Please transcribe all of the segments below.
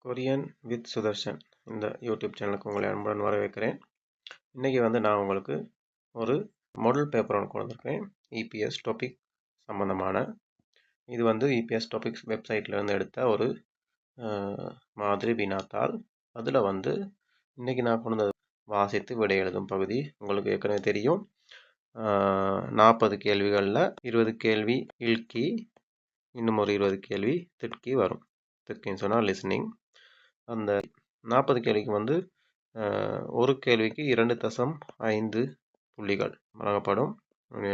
Korean with Sudarshan இந்த YouTube சேனலுக்கு உங்களை அன்புடன் வரவேற்கிறேன். இன்றைக்கி நான் உங்களுக்கு ஒரு மாடல் பேப்பர் ஒன்று கொண்டு வந்திருக்கேன். இபிஎஸ் டாபிக் சம்மந்தமான இது இபிஎஸ் டாபிக்ஸ் வெப்சைட்லேருந்து எடுத்த ஒரு மாதிரி வினாத்தாள். அதில் இன்றைக்கி நான் கொண்டு வந்த வாசித்து விடை எழுதும் பகுதி உங்களுக்கு ஏற்கனவே தெரியும். 40 கேள்விகளில் 20 கேள்வி இல்கி, இன்னும் ஒரு 20 கேள்வி திட்கி வரும். திட்கின்னு சொன்னால் லிஸ்னிங். அந்த 40 கேள்விக்கு ஒரு கேள்விக்கு 2.5 புள்ளிகள் வழங்கப்படும்.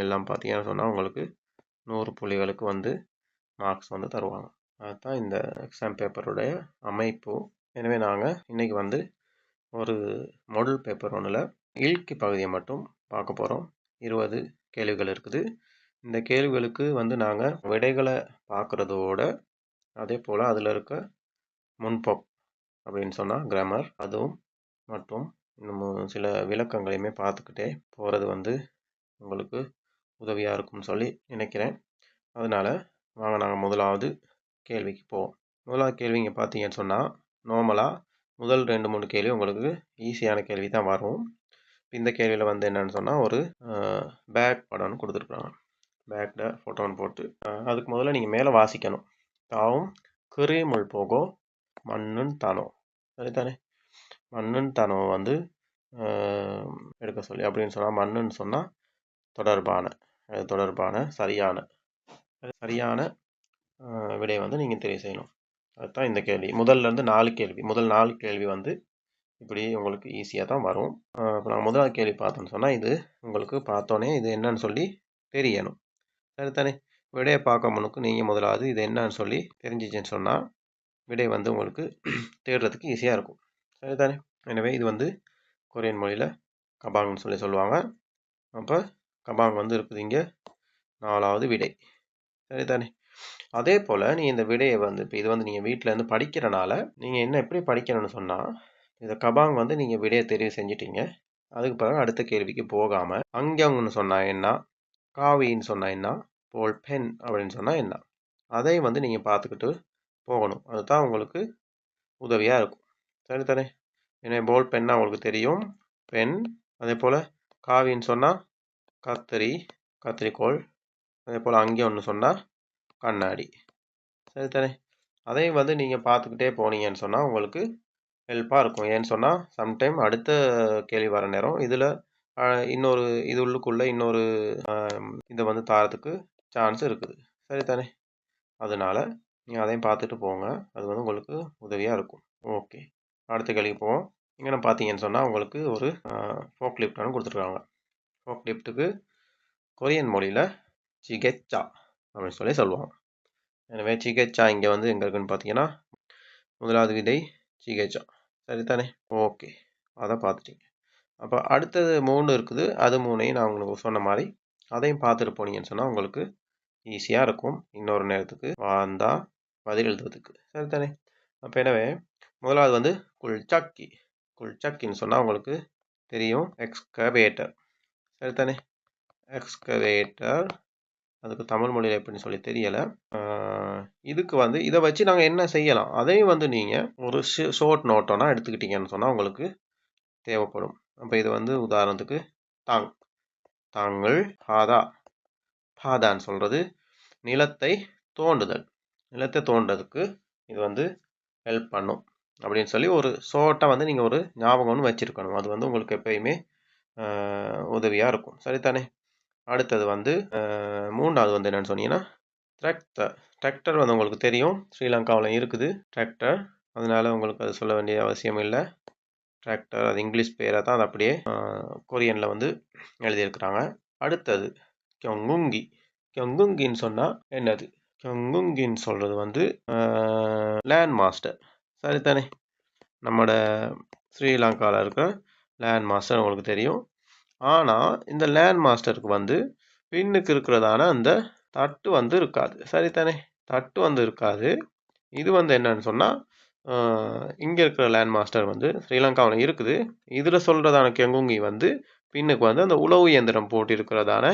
எல்லாம் பார்த்தீங்கன்னு சொன்னால் உங்களுக்கு 100 புள்ளிகளுக்கு மார்க்ஸ் தருவாங்க. அதுதான் இந்த எக்ஸாம் பேப்பருடைய அமைப்பு. எனவே நாங்கள் இன்றைக்கி ஒரு மாடல் பேப்பர் ஒன்றில் இல்கி பகுதியை மட்டும் பார்க்க போகிறோம். 20 கேள்விகள் இருக்குது. இந்த கேள்விகளுக்கு நாங்கள் விடைகளை பார்க்குறதோட அதே போல் அதில் இருக்க முன்போக்கு அப்படின்னு சொன்னால் கிராமர், அதுவும் மற்றும் இன்னும் சில விளக்கங்களையுமே பார்த்துக்கிட்டே போகிறது உங்களுக்கு உதவியாக இருக்கும்னு சொல்லி நினைக்கிறேன். அதனால் வாங்க நாங்கள் முதலாவது கேள்விக்கு போவோம். முதலாவது கேள்வி இங்கே பார்த்தீங்கன்னு சொன்னால் நார்மலாக முதல் 2-3 கேள்வி உங்களுக்கு ஈஸியான கேள்வி தான் வரும். இந்த கேள்வியில் என்னென்னு சொன்னால் ஒரு பேக் படம்னு கொடுத்துருக்குறாங்க. பேக்கில் ஃபோட்டோன்னு போட்டு அதுக்கு முதல்ல நீங்கள் மேலே வாசிக்கணும். தாவும் கிரீமுள் போகோ மண்ணுன்னு தானோ, சரிதானே? மண்ணுன்னு தானோ எடுக்க சொல்லி அப்படின்னு சொன்னால் மண்ணுன்னு சொன்னால் தொடர்பான சரியான விடையை நீங்கள் தெரிவு செய்யணும். அதுதான் இந்த கேள்வி. முதல்லேருந்து 4 கேள்வி. முதல் 4 கேள்வி இப்படி உங்களுக்கு ஈஸியாக தான் வரும். இப்போ நாங்கள் முதலாவது கேள்வி பார்த்தோன்னு சொன்னால் இது உங்களுக்கு பார்த்தோன்னே இது என்னன்னு சொல்லி தெரியணும், சரிதானே? விடையை பார்க்க முன்னுக்கு நீங்கள் முதலாவது இது என்னன்னு சொல்லி தெரிஞ்சிச்சுன்னு சொன்னால் விடை உங்களுக்கு தேடுறதுக்கு ஈஸியாக இருக்கும், சரிதானே? எனவே இது கொரியன் மொழியில் கபாங்னு சொல்லுவாங்க. அப்போ கபாங் இருக்குது இங்கே 4வது விடை, சரிதானே? அதே போல் நீங்கள் இந்த விடையை இப்போ இது நீங்கள் வீட்டில் படிக்கிறனால நீங்கள் என்ன எப்படி படிக்கணும்னு சொன்னால் இந்த கபாங் நீங்கள் விடையை தெரிவு செஞ்சிட்டீங்க. அதுக்கு பிறகு அடுத்த கேள்விக்கு போகாமல் அங்கன்னு சொன்னால் என்ன, காவின்னு சொன்னால் என்ன, போல் பென் அப்படின்னு சொன்னால் என்ன, அதை நீங்கள் பார்த்துக்கிட்டு போகணும். அதுதான் உங்களுக்கு உதவியாக இருக்கும், சரிதானே? ஏன்னா போல் பென்னா உங்களுக்கு தெரியும், பென். அதே போல் காவின்னு சொன்னால் கத்திரிக்கோள். அதே போல் அங்கே ஒன்று சொன்னால் கண்ணாடி, சரிதானே? அதை நீங்கள் பார்த்துக்கிட்டே போனீங்கன்னு சொன்னால் உங்களுக்கு ஹெல்ப்பாக இருக்கும். ஏன்னு சொன்னால் சம்டைம் அடுத்த கேள்வி வர நேரம் இதில் இன்னொரு இது உள்ளுக்குள்ளே இன்னொரு இதை தாரத்துக்கு சான்ஸ் இருக்குது, சரிதானே? அதனால் நீங்கள் அதையும் பார்த்துட்டு போங்க. அது உங்களுக்கு உதவியாக இருக்கும். ஓகே, அடுத்த கேள்விக்கு போவோம். இங்கே பார்த்தீங்கன்னு சொன்னால் உங்களுக்கு ஒரு ஃபோக் லிஃப்ட்னு கொடுத்துருக்காங்க. ஃபோக் லிஃப்ட்டுக்கு கொரியன் மொழியில் சிகெச்சா அப்படின்னு சொல்லுவாங்க. எனவே சிகெச்சா இங்கே எங்கே இருக்குன்னு பார்த்தீங்கன்னா முதலாவது விதை சிகெச்சா, சரிதானே? ஓகே, அதை பார்த்துட்டீங்க. அப்போ அடுத்தது 3 இருக்குது. அது 3ஐயும் நான் உங்களுக்கு சொன்ன மாதிரி அதையும் பார்த்துட்டு போனீங்கன்னு சொன்னால் உங்களுக்கு ஈஸியாக இருக்கும் இன்னொரு நேரத்துக்கு வந்தால் பதில் எழுதுவதுக்கு, சரிதானே? அப்போ எனவே முதலாவது குல்சக்கின்னு சொன்னால் உங்களுக்கு தெரியும், எக்ஸ்கவேட்டர், சரிதானே? எக்ஸ்கவேட்டர் அதுக்கு தமிழ் மொழியில் எப்படின்னு சொல்லி தெரியலை. இதுக்கு இதை வச்சு நாங்கள் என்ன செய்யலாம், அதையும் நீங்கள் ஒரு ஷார்ட் நோட்டோனா எடுத்துக்கிட்டீங்கன்னு சொன்னால் உங்களுக்கு தேவைப்படும். அப்போ இது உதாரணத்துக்கு தாங்கள் பாதான்னு சொல்கிறது நிலத்தை தோண்டுறதுக்கு இது ஹெல்ப் பண்ணும் அப்படின்னு சொல்லி ஒரு ஷார்ட்டாக நீங்கள் ஒரு ஞாபகம்னு வச்சுருக்கணும். அது உங்களுக்கு எப்பயுமே உதவியாக இருக்கும், சரிதானே? அடுத்தது 3வது என்னென்னு சொன்னீங்கன்னா டிராக்டர் உங்களுக்கு தெரியும், ஸ்ரீலங்காவில் இருக்குது டிராக்டர். அதனால் உங்களுக்கு அது சொல்ல வேண்டிய அவசியம் இல்லை. டிராக்டர் அது இங்கிலீஷ் பேரை தான் அது அப்படியே கொரியனில் எழுதியிருக்கிறாங்க. அடுத்தது கியொங்குங்கின்னு சொன்னால் என்னது? கியொங்குங்கின்னு சொல்கிறது லேண்ட் மாஸ்டர், சரிதானே? நம்மளோட ஸ்ரீலங்காவில் இருக்கிற லேண்ட் மாஸ்டர் உங்களுக்கு தெரியும். ஆனால் இந்த லேண்ட் மாஸ்டருக்கு பின்னுக்கு இருக்கிறதான அந்த தட்டு இருக்காது, சரிதானே? தட்டு இருக்காது. இது என்னன்னு சொன்னால் இங்கே இருக்கிற லேண்ட் மாஸ்டர் ஸ்ரீலங்காவில் இருக்குது. இதில் சொல்கிறதான கியொங்குங்கி பின்னுக்கு அந்த உழவு இயந்திரம் போட்டிருக்கிறதான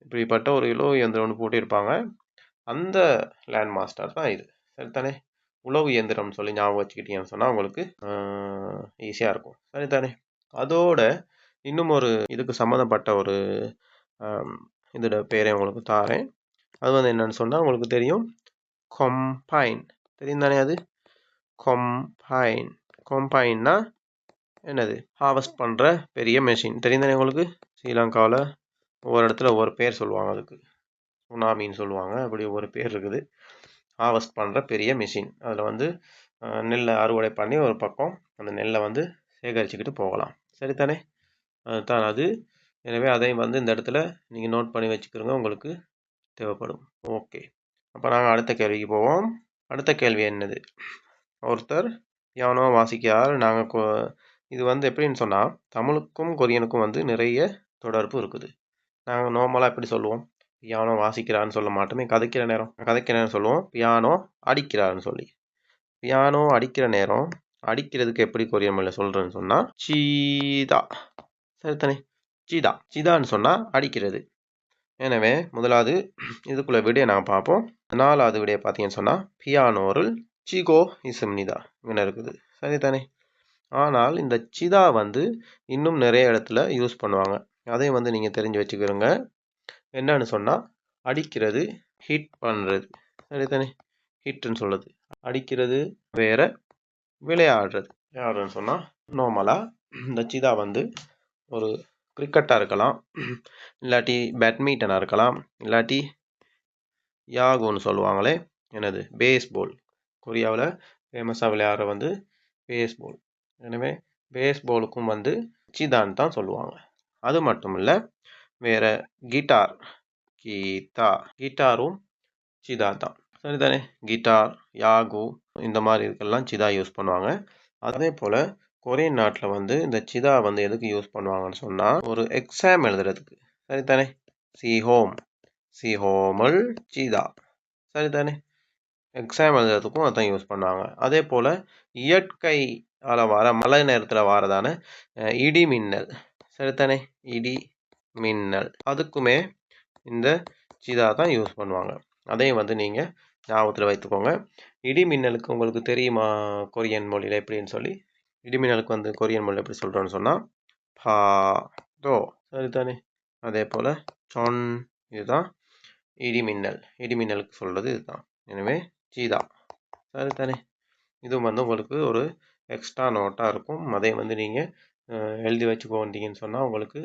இப்படிப்பட்ட ஒரு உழவு இயந்திரம் ஒன்று போட்டிருப்பாங்க. அந்த லேண்ட் மாஸ்டர் தான் இது, சரிதானே? உழவு இயந்திரம் சொல்லி ஞாபகம் வச்சுக்கிட்டீங்கன்னு சொன்னால் உங்களுக்கு ஈஸியாக இருக்கும். சரிதானே? அதோட இன்னும் ஒரு இதுக்கு சம்மந்தப்பட்ட ஒரு இதோட பேரை உங்களுக்கு தாரேன். அது வந்து என்னன்னு சொன்னால் உங்களுக்கு தெரியும், கொம்பைன். தெரியும் தானே? அது கொம்பைன். கொம்பைன்னா என்னது? ஹார்வெஸ்ட் பண்ணுற பெரிய மெஷின். தெரியும் தானே உங்களுக்கு? ஸ்ரீலங்காவில் ஒவ்வொரு இடத்துல ஒவ்வொரு பேர் சொல்லுவாங்க. அதுக்கு சுனாமின்னு சொல்லுவாங்க. அப்படி ஒவ்வொரு பேர் இருக்குது. ஹார்வெஸ்ட் பண்ணுற பெரிய மிஷின். அதில் வந்து நெல்லை அறுவடை பண்ணி ஒரு பக்கம் அந்த நெல்லை வந்து சேகரிச்சுக்கிட்டு போகலாம். சரிதானே? அதுதான் அது. எனவே அதை வந்து இந்த இடத்துல நீங்கள் நோட் பண்ணி வச்சுக்கிறோங்க, உங்களுக்கு தேவைப்படும். ஓகே, அப்போ நாங்கள் அடுத்த கேள்விக்கு போவோம். அடுத்த கேள்வி என்னது? ஒருத்தர் பியானோ வாசிக்கிறார். நாங்கள் இது வந்து எப்படின்னு சொன்னால், தமிழுக்கும் கொரியனுக்கும் வந்து நிறைய தொடர்பு இருக்குது. நாங்கள் நார்மலாக எப்படி சொல்லுவோம்? பியானோ வாசிக்கிறான்னு சொல்ல மாட்டோமே. கதைக்கிற நேரம் சொல்லுவோம் பியானோ அடிக்கிறான்னு சொல்லி. பியானோ அடிக்கிற நேரம் அடிக்கிறதுக்கு எப்படி கொரியன் மொழியில் சொல்கிறேன்னு சொன்னால் சீதா. சரிதானே? சீதான்னு சொன்னால் அடிக்கிறது. எனவே முதலாவது இதுக்குள்ள விடையை நாங்கள் பார்ப்போம். 4வது விடையை பார்த்தீங்கன்னு சொன்னால் பியானோரில் சிகோ இசும்னிதா இங்கே இருக்குது. சரிதானே? ஆனால் இந்த சிதா வந்து இன்னும் நிறைய இடத்துல யூஸ் பண்ணுவாங்க. அதையும் வந்து நீங்கள் தெரிஞ்சு வச்சுக்கிறோங்க. என்னன்னு சொன்னால் அடிக்கிறது, ஹிட் பண்ணுறது. சரிதானே? ஹிட்னு சொல்லுது. அடிக்கிறது வேற, விளையாடுறது யாருன்னு சொன்னால் நார்மலாக இந்த சிதா வந்து ஒரு கிரிக்கெட்டாக இருக்கலாம், இல்லாட்டி பேட்மிண்டனாக இருக்கலாம், இல்லாட்டி யாகுன்னு சொல்லுவாங்களே, என்னது, பேஸ்பால். கொரியாவில் ஃபேமஸாக விளையாடுற வந்து பேஸ்பால். எனவே பேஸ்பாலுக்கும் வந்து சிதான்னு தான் சொல்லுவாங்க. அது மட்டும் இல்லை, வேற கிட்டாரும் சிதா தான். சரிதானே? கிட்டார், யாகு இந்த மாதிரி இதுக்கெல்லாம் சிதா யூஸ் பண்ணுவாங்க. அதே போல் கொரியன் நாட்டில் வந்து இந்த சிதா வந்து எதுக்கு யூஸ் பண்ணுவாங்கன்னு சொன்னால், ஒரு எக்ஸாம் எழுதுறதுக்கு. சரிதானே? சிஹோமல் சிதா. சரிதானே? எக்ஸாம் எழுதுறதுக்கும் அதான் யூஸ் பண்ணுவாங்க. அதே போல் இயற்கையால் வர மழை நேரத்தில் வரதான இடி மின்னல். சரிதானே? இடி மின்னல் அதுக்குமே இந்த சிதா தான் யூஸ் பண்ணுவாங்க. அதையும் வந்து நீங்கள் ஞாபகத்தில் வைத்துக்கோங்க. இடி மின்னலுக்கு உங்களுக்கு தெரியுமா கொரியன் மொழியில் எப்படின்னு சொல்லி? இடி மின்னலுக்கு வந்து கொரியன் மொழியில் எப்படி சொல்கிறோன்னு சொன்னால் பாதோ. சரிதானே? அதே போல் சொன், இதுதான் இடிமின்னலுக்கு சொல்கிறது இதுதான். எனவே சீதா. சரிதானே? இதுவும் வந்து உங்களுக்கு ஒரு எக்ஸ்ட்ரா நோட்டாக இருக்கும். அதை வந்து நீங்கள் எழுதி வச்சுக்கோண்டீங்கன்னு சொன்னால் உங்களுக்கு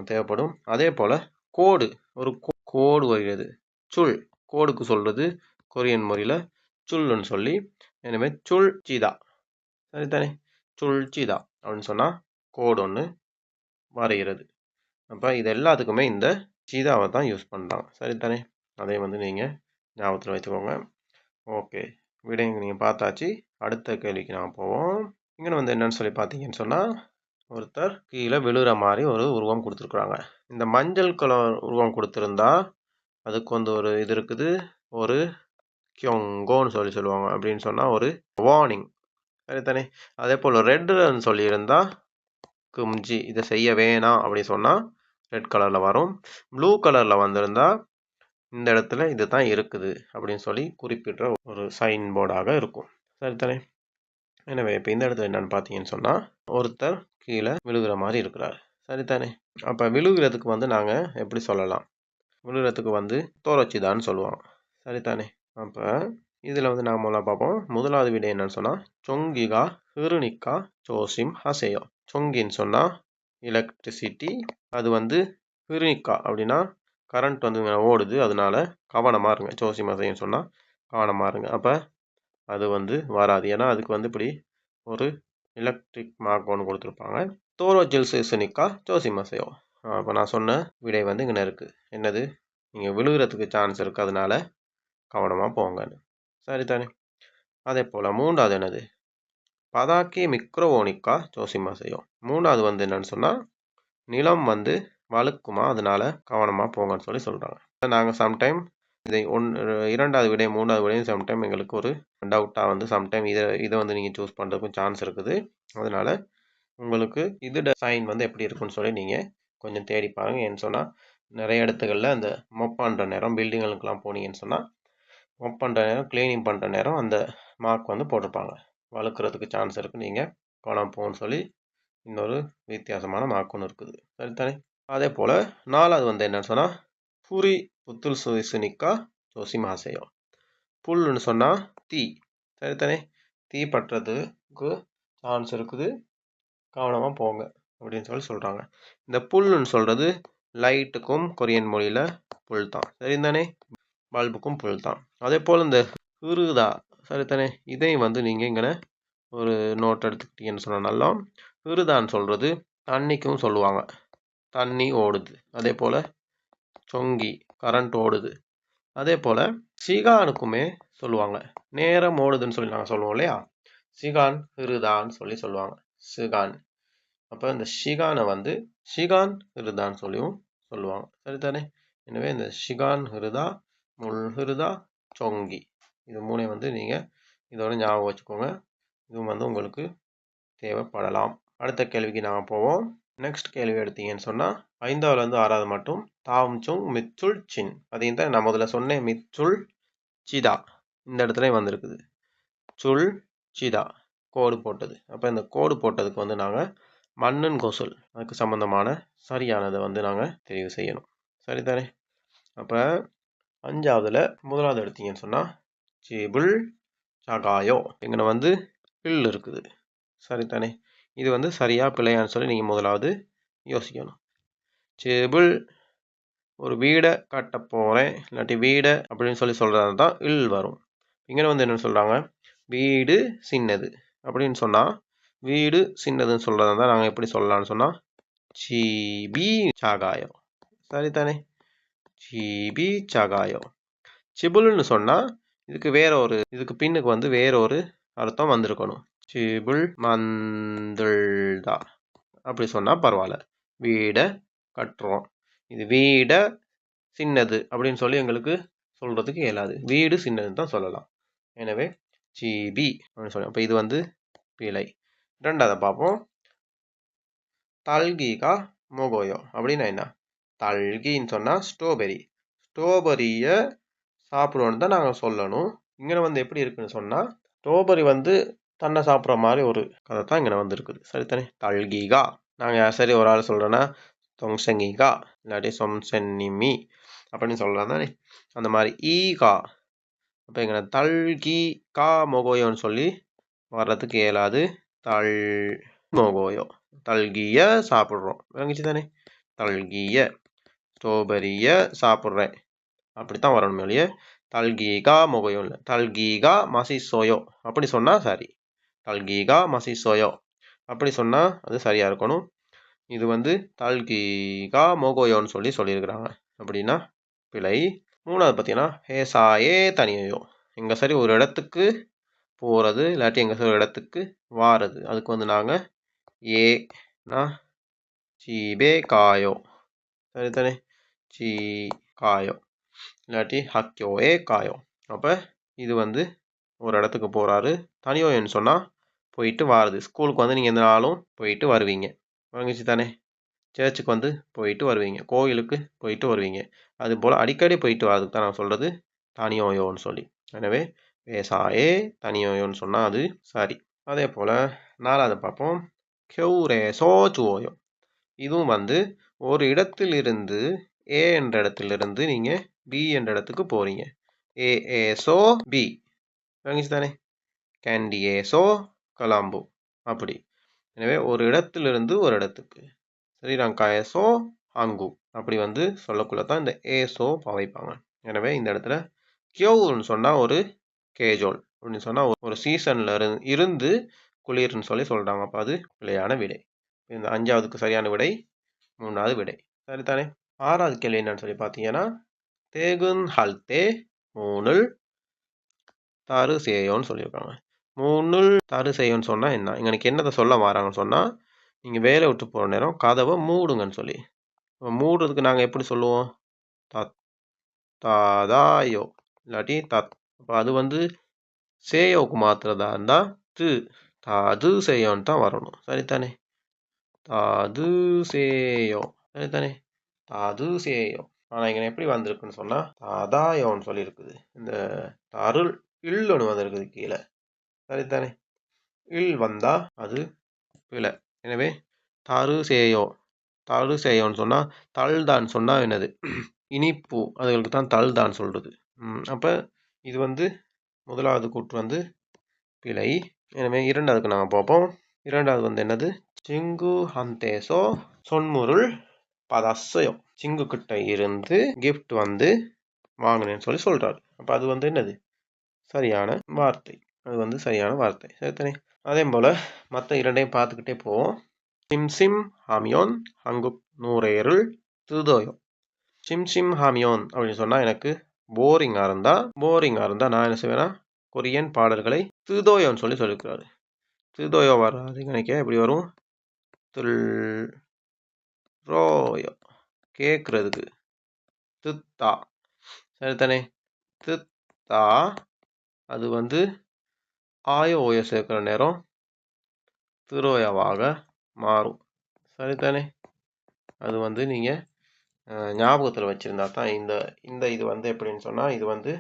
தேவைப்படும். அதே போல் கோடு, ஒரு கோடு வருகிறது. சுல், கோடுக்கு சொல்கிறது கொரியன் மொழியில் சுல்லுன்னு சொல்லி. எனவே சுல் சீதா. சரிதானே? சுல் சீதா அப்படின்னு சொன்னால் கோடு ஒன்று வரைகிறது. அப்போ இது எல்லாத்துக்குமே இந்த சீதாவை தான் யூஸ் பண்ணுறாங்க. சரிதானே? அதை வந்து நீங்கள் ஞாபகத்தில் வச்சுக்கோங்க. ஓகே, விடைங்க நீங்கள் பார்த்தாச்சு. அடுத்த கேள்விக்கு நாங்கள் போவோம். இங்கே வந்து என்னன்னு சொல்லி பார்த்தீங்கன்னு சொன்னால், ஒருத்தர் கீழே விழுகிற மாதிரி ஒரு உருவம் கொடுத்துருக்குறாங்க. இந்த மஞ்சள் கலர் உருவம் கொடுத்துருந்தா அதுக்கு வந்து ஒரு இது இருக்குது, ஒரு கியோங்கோன்னு சொல்லுவாங்க. அப்படின்னு சொன்னால் ஒரு வார்னிங். சரிதானே? அதே போல் ரெட்டுன்னு சொல்லியிருந்தா கும்ஜி, இதை செய்ய வேணாம் அப்படி சொன்னால் ரெட் கலரில் வரும். ப்ளூ கலரில் வந்திருந்தா இந்த இடத்துல இது தான் இருக்குது அப்படின்னு சொல்லி குறிப்பிட்ட ஒரு சைன் போர்டாக இருக்கும். சரிதானே? எனவே இப்போ இந்த இடத்துல என்னன்னு பார்த்தீங்கன்னு சொன்னால், ஒருத்தர் கீழே விழுகிற மாதிரி இருக்கிறார். சரிதானே? அப்போ விழுகிறதுக்கு வந்து நாங்கள் எப்படி சொல்லலாம்? விழுகிறதுக்கு வந்து தோரச்சிதான்னு சொல்லுவாங்க. சரிதானே? அப்போ இதில் வந்து நாங்கள் முதல்ல பார்ப்போம். முதலாவது விடை என்னன்னு சொன்னால், சொங்கிகா ஹிருனிக்கா சோசிம் ஹசேயோ. சொங்கின்னு சொன்னால் எலக்ட்ரிசிட்டி, அது வந்து ஹிருனிக்கா அப்படின்னா கரண்ட் வந்து ஓடுது, அதனால கவனமாக இருங்க. சோசி மசைன்னு சொன்னால் கவனமாக இருங்க. அப்போ அது வந்து வராது. ஏன்னா அதுக்கு வந்து இப்படி ஒரு எலக்ட்ரிக் மார்க் ஒன்று கொடுத்துருப்பாங்க. தோரோ ஜில்சினிக்கா சோசி மசையோ. அப்போ நான் சொன்ன விடை வந்து இங்கே இருக்குது. என்னது? நீங்கள் விழுகிறதுக்கு சான்ஸ் இருக்குது, அதனால கவனமாக போங்கன்னு. சரிதானே? அதே போல் மூன்றாவது என்னது? பதாக்கி மிக்ரோவோனிக்கா ஜோசி மசையோ. மூணாவது வந்து என்னன்னு சொன்னால், நிலம் வந்து வழுக்குமா, அதனால கவனமாக போங்கன்னு சொல்லி சொல்கிறாங்க. நாங்கள் சம்டைம் இதை இரண்டாவது விடை மூணாவது விடையும் சம்டைம் எங்களுக்கு ஒரு டவுட்டாக வந்து சம்டைம் இதை வந்து நீங்கள் சூஸ் பண்ணுறதுக்கும் சான்ஸ் இருக்குது. அதனால் உங்களுக்கு இது சைன் வந்து எப்படி இருக்குன்னு சொல்லி நீங்கள் கொஞ்சம் தேடி பாருங்கள். ஏன்னு சொன்னால் நிறைய இடத்துகளில் அந்த மொப் பண்ணுற நேரம், பில்டிங்களுக்கெல்லாம் போனீங்கன்னு சொன்னால் மொப் பண்ணுற நேரம், கிளீனிங் பண்ணுற நேரம் அந்த மார்க் வந்து போட்டிருப்பாங்க. வழுக்கிறதுக்கு சான்ஸ் இருக்குது, நீங்கள் காணாமல் போகணும்னு சொல்லி இன்னொரு வித்தியாசமான மார்க் ஒன்று இருக்குது. சரித்தானே? அதே போல் 4வது வந்து என்னன்னு சொன்னால் புரி புத்துல் சுனிக்கா ஜோசி மாசையோ. புல்லுன்னு சொன்னால் தீ. சரித்தானே? தீ பற்றதுக்கு சான்ஸ் இருக்குது, கவனமாக போங்க அப்படின்னு சொல்லி சொல்கிறாங்க. இந்த புல்லுன்னு சொல்கிறது லைட்டுக்கும் கொரியன் மொழியில் புல் தான். சரிதானே? பல்புக்கும் புல் தான். அதே போல் இந்த ஹிருதா, சரித்தானே, இதையும் வந்து நீங்கள் இங்கே ஒரு நோட் எடுத்துக்கிட்டீங்கன்னு சொன்னால் நல்லா. ஹிருதான்னு சொல்கிறது தண்ணிக்கும் சொல்லுவாங்க, தண்ணி ஓடுது. அதே போல் சொங்கி கரண்ட் ஓடுது. அதே போல் சிகானுக்குமே சொல்லுவாங்க, நேரம் ஓடுதுன்னு சொல்லி நாங்கள் சொல்லுவோம் இல்லையா, சிகான் ஹிருதான்னு சொல்லி சொல்லுவாங்க, சிகான். அப்போ இந்த ஷிகானை வந்து ஷிகான் ஹிருதான்னு சொல்லியும் சொல்லுவாங்க. சரிதானே? எனவே இந்த ஷிகான் ஹிருதா, முல் ஹிருதா, சொங்கி, இது மூணே வந்து நீங்கள் இதோட ஞாபகம் வச்சுக்கோங்க. இதுவும் வந்து உங்களுக்கு தேவைப்படலாம். அடுத்த கேள்விக்கு நாங்கள் போவோம். நெக்ஸ்ட் கேள்வி எடுத்தீங்கன்னு சொன்னால் 5வதுலேருந்து 6வது மட்டும் தாம் சுங் மிச்சுல் சின். அதையும் தான் நான் முதல்ல சொன்னேன், மிச்சுல் சிதா இந்த இடத்துல வந்திருக்குது. சுல் சிதா கோடு போட்டது. அப்போ இந்த கோடு போட்டதுக்கு வந்து நாங்கள் மன்னன் கோசல், அதுக்கு சம்பந்தமான சரியானதை வந்து நாங்கள் தெரிவு செய்யணும். சரிதானே? அப்போ 5வதுல 1வது எடுத்தீங்கன்னு சொன்னால் சேபுல் சகாயோ, இங்கே வந்து பில் இருக்குது. சரிதானே? இது வந்து சரியா பிள்ளையான்னு சொல்லி நீங்கள் முதலாவது யோசிக்கணும். சேபுல் ஒரு வீடை கட்ட போகிறேன், இல்லாட்டி வீடை அப்படின்னு சொல்லி சொல்கிறது தான் இல் வரும். இங்கே வந்து என்னென்னு சொல்கிறாங்க, வீடு சின்னது அப்படின்னு சொன்னால், வீடு சின்னதுன்னு சொல்கிறதா தான் நாங்கள் எப்படி சொல்லலாம்னு சொன்னால் சீபி சாகாயோ. சரிதானே? சீபி சாகாயோ. சிபுல்னு சொன்னால் இதுக்கு பின்னுக்கு வந்து வேற ஒரு அர்த்தம் வந்திருக்கணும். சிபுல் மந்துள்தா அப்படி சொன்னால் பரவாயில்ல, வீடை கட்டுறோம். இது வீடை சின்னது அப்படின்னு சொல்லி எங்களுக்கு சொல்கிறதுக்கு இயலாது, வீடு சின்னதுன்னு தான் சொல்லலாம். எனவே சிபி அப்படின்னு சொல்லலாம். அப்போ இது வந்து பிழை. 2வது பார்ப்போம். தல்கிகா மொகோயோ அப்படின்னா என்ன? தல்கின்னு சொன்னால் ஸ்ட்ராபெரி. ஸ்ட்ராபெரியை சாப்பிடுவோன்னு தான் நாங்கள் சொல்லணும். இங்கே வந்து எப்படி இருக்குன்னு சொன்னால், ஸ்ட்ராபெரி வந்து தன்னை சாப்பிட்ற மாதிரி ஒரு கதை தான் இங்கே வந்து இருக்குது. சரித்தானே? தல்கிகா நாங்கள் சரி ஒரு ஆள் சொல்கிறேன்னா தொங்சங்கிகா இல்லாட்டி சொம்சென்னிமி அப்படின்னு சொல்கிறோம் தானே, அந்த மாதிரி ஈகா. அப்போ இங்கே தல்கி கா மொகோயோன்னு சொல்லி வர்றதுக்கு இயலாது. தல் மொகோயோ, தல்கியை சாப்பிட்றோம். விளங்கிச்சு தானே? தல்கியை ஸ்ட்ராபெரியை சாப்பிட்றேன் அப்படித்தான் வரணும் இல்லையே. தல்கீகா மொகோயோ இல்லை, தல்கீகா மசிசோயோ அப்படி சொன்னால் சரி. தல்கீகா மசிசோயோ அப்படி சொன்னால் அது சரியாக இருக்கணும். இது வந்து தல்கீகா மொகோயோன்னு சொல்லி சொல்லியிருக்கிறாங்க, அப்படின்னா பிழை. 3வது பார்த்தீங்கன்னா ஹேசாயே தனியோ. எங்கே சரி ஒரு இடத்துக்கு போகிறது இல்லாட்டி எங்கே சரி ஒரு இடத்துக்கு வாரது, அதுக்கு வந்து நாங்கள் ஏனா சீபே காயோ. சரிதானே? சீ காயோ இல்லாட்டி ஹக்கியோ ஏ காயோ. அப்போ இது வந்து ஒரு இடத்துக்கு போகிறாரு. தனியோன்னு சொன்னால் போயிட்டு வாருது. ஸ்கூலுக்கு வந்து நீங்கள் எந்த நாளும் போயிட்டு வருவீங்க, வாங்கிச்சு தானே? சர்ச்சுக்கு வந்து போயிட்டு வருவீங்க, கோயிலுக்கு போயிட்டு வருவீங்க. அதுபோல் அடிக்கடி போயிட்டு வரதுக்கு தான் நான் சொல்கிறது தனியோயோன்னு சொல்லி. எனவே வேசாயே தனியோயோன்னு சொன்னால் அது சரி. அதே போல் 4வது பார்ப்போம். கியூரே சோச்சுவோயோ. இதுவும் வந்து ஒரு இடத்திலிருந்து ஏ என்ற இடத்திலிருந்து நீங்கள் பி என்ற இடத்துக்கு போகிறீங்க. ஏசோ பி, வாங்கிச்சு தானே? கேண்டியேசோ கலாம்பு அப்படி. எனவே ஒரு இடத்திலிருந்து ஒரு இடத்துக்கு ஸ்ரீலங்காயசோ ஹங்கு அப்படி வந்து சொல்லக்குள்ள தான் இந்த ஏசோ பாவைப்பாங்க. எனவே இந்த இடத்துல கியோன்னு சொன்னால் ஒரு கேஜோல் அப்படின்னு சொன்னால் ஒரு சீசனில் இருந்து குளிர்னு சொல்லி சொல்கிறாங்க. அப்போ அது பிழையான விடை. இந்த 5வதுக்கு சரியான விடை 3வது விடை. சரிதானே? 6வது கேள்வி என்னன்னு சொல்லி பார்த்தீங்கன்னா தேகுன் ஹல்தே மூணுல் தாரு சேயோன்னு சொல்லியிருக்காங்க. மூணுல் தாரு சேயோன்னு சொன்னால் என்ன? எனக்கு என்னதை சொல்ல வராங்கன்னு சொன்னால், நீங்கள் வேலை விட்டு போகிற நேரம் கதவை மூடுங்கன்னு சொல்லி. மூடுறதுக்கு நாங்கள் எப்படி சொல்லுவோம்? தாதாயோ இல்லாட்டி தத். அப்போ அது வந்து சேயோவுக்கு மாத்திரதா இருந்தால் தாது சேயோன்னு தான் வரணும். சரித்தானே? தாது சேயோ. சரித்தானே? தாது சேயோ. ஆனால் இங்கே எப்படி வந்திருக்குன்னு சொன்னால் தாதாயோன்னு சொல்லியிருக்குது. இந்த அருள் இல்லுன்னு வந்திருக்குது கீழே. சரிதானே? இல் வந்தா அது பிழை. எனவே தரு சேயோ தரு சேயோன்னு சொன்னால் தல்தான் சொன்னால் என்னது இனிப்பு, அதுகளுக்கு தான் தல்தான் சொல்கிறது. அப்போ இது வந்து முதலாவது கூற்று வந்து பிழை. எனவே இரண்டாவதுக்கு நாங்கள் பார்ப்போம். இரண்டாவது வந்து என்னது சிங்கு ஹந்தேசோ சொன்முருள் பதஸ்ஸயோ, சிங்கு கிட்ட இருந்து கிஃப்ட் வந்து வாங்கினேன்னு சொல்கிறாரு. அப்போ அது வந்து என்னது சரியான வார்த்தை. அது வந்து சரியான வார்த்தை. சரித்தானே? அதே போல் மற்ற இரண்டையும் பார்த்துக்கிட்டே போவோம். சிம்சிம் ஹாமியோன் ஹங்குப் நூரேருள் துதோயோ. சிம்சிம் ஹாமியோன் அப்படின்னு சொன்னால் எனக்கு போரிங்காக இருந்தால் நான் என்ன செய்வேன்னா கொரியன் பாடல்களை துதோயோன்னு சொல்லியிருக்கிறாரு. துதோயோ வராது நினைக்க எப்படி வரும்? துல் ரோயோ, கேட்குறதுக்கு. துத்தா, சரித்தானே? துத்தா அது வந்து ஆயோ ஓயோ சேர்க்குற நேரம் துரோயாவாக மாறும். சரித்தானே? அது வந்து நீங்கள் ஞாபகத்தில் வச்சுருந்தா தான் இந்த இது வந்து எப்படின்னு சொன்னால் இது வந்து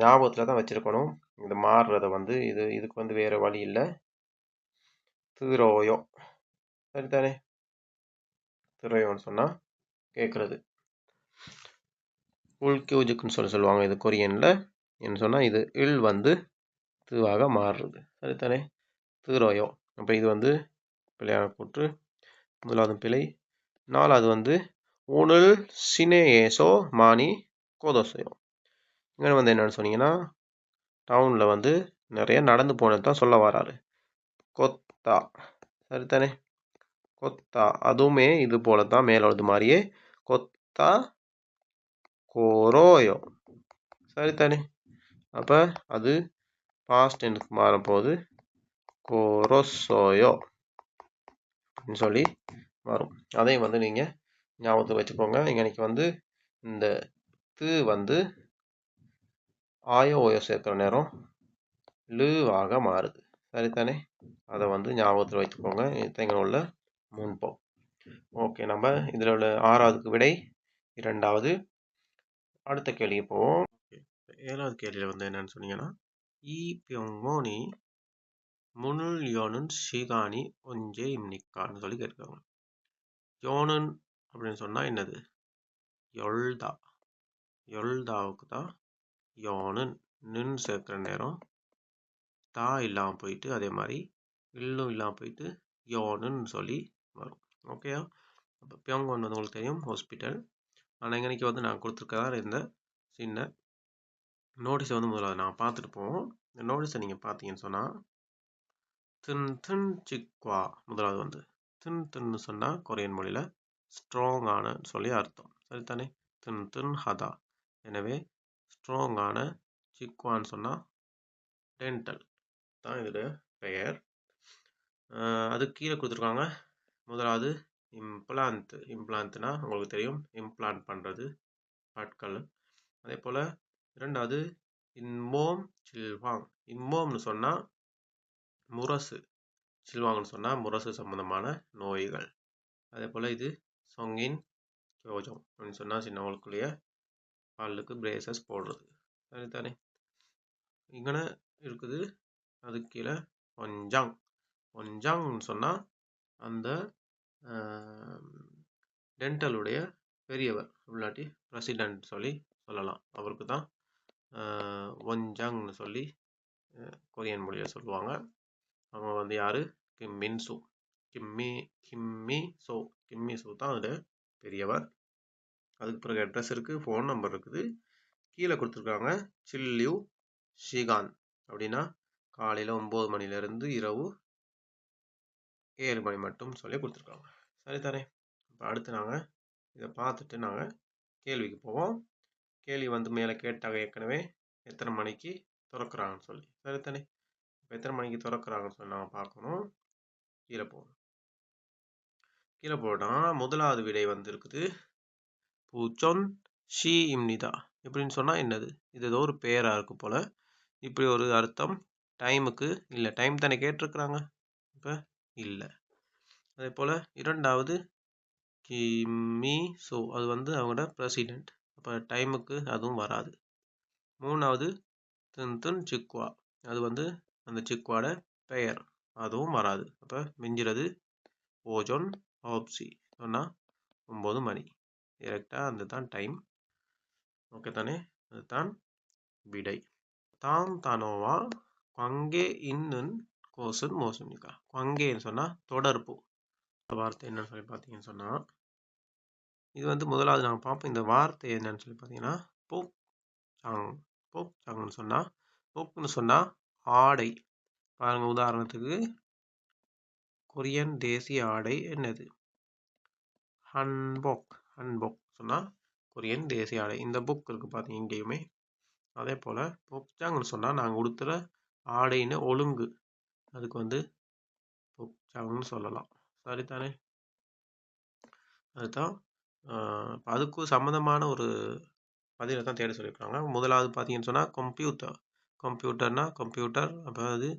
ஞாபகத்தில் தான் வச்சுருக்கணும். இது மாறுறத வந்து இதுக்கு வந்து வேறு வழி இல்லை. துரோயோ, சரித்தானே? துரோயோன்னு சொன்னால் கேட்குறது. உள்கியூஜுக்குன்னு சொல்லுவாங்க இது கொரியனில். என்ன சொன்னால் இது இல் வந்து துவாக மாறுறது. சரித்தானே? துரோயோ. அப்போ இது வந்து பிழையான கூற்று. முதலாவது பிழை. நாலாவது வந்து ஊனல் சினேயேசோ மானி கோதோசையோ. இங்கே வந்து என்னென்னு சொன்னீங்கன்னா டவுனில் வந்து நிறைய நடந்து போனது தான் சொல்ல வராரு. கொத்தா, சரித்தானே? கொத்தா அதுவுமே இது போல தான் மேலோது மாதிரியே கொத்தா கோரோயோ, சரித்தானே? அப்போ அது பாஸ்ட் டென்ஸ்க்கு மாறும்போது கோரோசோயோ அப்படின்னு சொல்லி வரும். அதையும் வந்து நீங்கள் ஞாபகத்தில் வச்சுக்கோங்க. இன்னைக்கு வந்து இந்த து வந்து ஆயோ ஓயோ சேர்க்குற நேரம் லுவாக மாறுது. சரித்தானே? அதை வந்து ஞாபகத்தில் வச்சுக்கோங்க. இத்தனை உள்ள முன்போம். ஓகே, நம்ம இதில் உள்ள ஆறாவதுக்கு விடை இரண்டாவது. அடுத்த கேள்விக்கு போவோம். ஏழாவது கேள்வியில் வந்து என்னன்னு சொன்னீங்கன்னா 이 병원이 문을 여는 시간이 언제입니까ன்னு சொல்லி கேட்குறாங்க. யோனன் அப்படின்னு சொன்னால் என்னது? யொல்தாவுக்கு தான் யோனன். நின் சேர்க்குற நேரம் தா இல்லாமல் போயிட்டு அதே மாதிரி இல்லும் இல்லாமல் போயிட்டு யோனுன்னு சொல்லி வரும். ஓகேயா? அப்போ பியோங்கோன் வந்து உங்களுக்கு தெரியும் ஹாஸ்பிட்டல். ஆனால் இன்னைக்கு வந்து நான் கொடுத்துருக்கதா இந்த சின்ன நோட்டீஸை வந்து முதல்ல நான் பார்த்துட்டு போவோம். இந்த நோட்டீஸை நீங்கள் பார்த்தீங்கன்னு சொன்னால் தின் தின் சிக்வா முதலாவது வந்து தின் தின்னு சொன்னால் கொரியன் மொழியில் ஸ்ட்ராங்கான சொல்லி அர்த்தம். சரித்தானே? தின் தின் ஹதா. எனவே ஸ்ட்ராங்கான சிக்வான்னு சொன்னால் டென்டல் தான் இதோட பெயர். அதுக்கு கீழே கொடுத்துருக்காங்க முதலாவது இம்ப்ளான்ட்னா உங்களுக்கு தெரியும் இம்ப்ளான்ட் பண்ணுறது பற்கள். அதே போல் இரண்டாவது இன்மோம் சில்வாங். இன்மோம்னு சொன்னால் முரசு, சில்வாங்னு சொன்னால் முரசு சம்பந்தமான நோய்கள். அதே போல் இது சொங்கின் யோஜம் அப்படின்னு சொன்னால் சின்னவங்களுக்குள்ளேயே பல்லுக்கு பிரேசஸ் போடுறது. சரித்தானே? இங்கே இருக்குது. அதுக்கு கீழே ஒஞ்சாங்னு சொன்னால் அந்த டென்டலுடைய பெரியவர் இல்லாட்டி பிரசிடென்ட் சொல்லலாம். அவருக்கு தான் ஒஞ்சாங்னு சொல்லி கொரியன் மொழியில் சொல்லுவாங்க. அவங்க வந்து யார்? கிம்மின்சு. கிம்மிசு தான் அதில் பெரியவர். அதுக்கு பிறகு அட்ரஸ் இருக்குது, ஃபோன் நம்பர் இருக்குது. கீழே கொடுத்துருக்காங்க சில்லியூ ஷிகான் அப்படின்னா காலையில் 9 மணிலேருந்து இரவு 7 மணி மட்டும் சொல்லி கொடுத்துருக்காங்க. சரிதானே? இப்போ அடுத்து நாங்கள் இதை பார்த்துட்டு நாங்கள் கேள்விக்கு போவோம். கேள்வி வந்து மேலே கேட்டாங்க ஏற்கனவே எத்தனை மணிக்கு திறக்கிறாங்கன்னு சொல்லி. சரித்தானே? இப்போ எத்தனை மணிக்கு திறக்கிறாங்கன்னு சொல்லி நாங்கள் பார்க்கணும். கீழே போகணும். கீழே போனால் முதலாவது விடை வந்து இருக்குது பூச்சொன் ஷி இம்னிதா. எப்படின்னு சொன்னால் என்னது? இது ஏதோ ஒரு பேராக இருக்குது போல். இப்படி ஒரு அர்த்தம் டைமுக்கு இல்லை. டைம் தானே கேட்டிருக்கிறாங்க, இப்போ இல்லை. அதே போல் இரண்டாவது கிம்மிசோ அது வந்து அவங்களோட பிரசிடென்ட். அப்போ டைமுக்கு அதுவும் வராது. மூணாவது தின் தின் சிக்வா அது வந்து அந்த சிக்குவோட பெயர் அதுவும் வராது. அப்போ மிஞ்சிறது ஓஜோன் ஆப்சி சொன்னால் 9 மணி. டிரெக்டாக அந்த தான் டைம். ஓகே தானே, அதுதான் விடை. தாம் தானோவா குவங்கே இன்னுன் கோசன் மோசமிக்கா. குவங்கேன்னு சொன்னால் தொடர்பு. வார்த்தை என்னன்னு சொல்லி பார்த்தீங்கன்னு சொன்னால், இது வந்து முதலாவது நாங்கள் பார்ப்போம். இந்த வார்த்தை என்னன்னு சொல்லி பார்த்தீங்கன்னா போக் சாங். போக் சாங்னு சொன்னால், போக்குன்னு சொன்னால் ஆடை. பாருங்க, உதாரணத்துக்கு கொரியன் தேசிய ஆடை என்னது? ஹன்போக். ஹன்போக் சொன்னால் கொரியன் தேசிய ஆடை. இந்த புக் இருக்குது பார்த்தீங்க இங்கேயுமே. அதே போல் பொக்சாங்னு சொன்னால் நாங்கள் உடுத்துகிற ஆடைன்னு ஒழுங்கு, அதுக்கு வந்து பொக்சாங்னு சொல்லலாம். சரிதானே? அதுதான் அதுக்கு சம்மந்தமான ஒரு பதிலை தான் தேட சொல்லியிருக்காங்க. முதலாவது பார்த்தீங்கன்னு சொன்னால் கம்ப்யூட்டர். கம்ப்யூட்டர்னா கம்ப்யூட்டர், அப்போ அது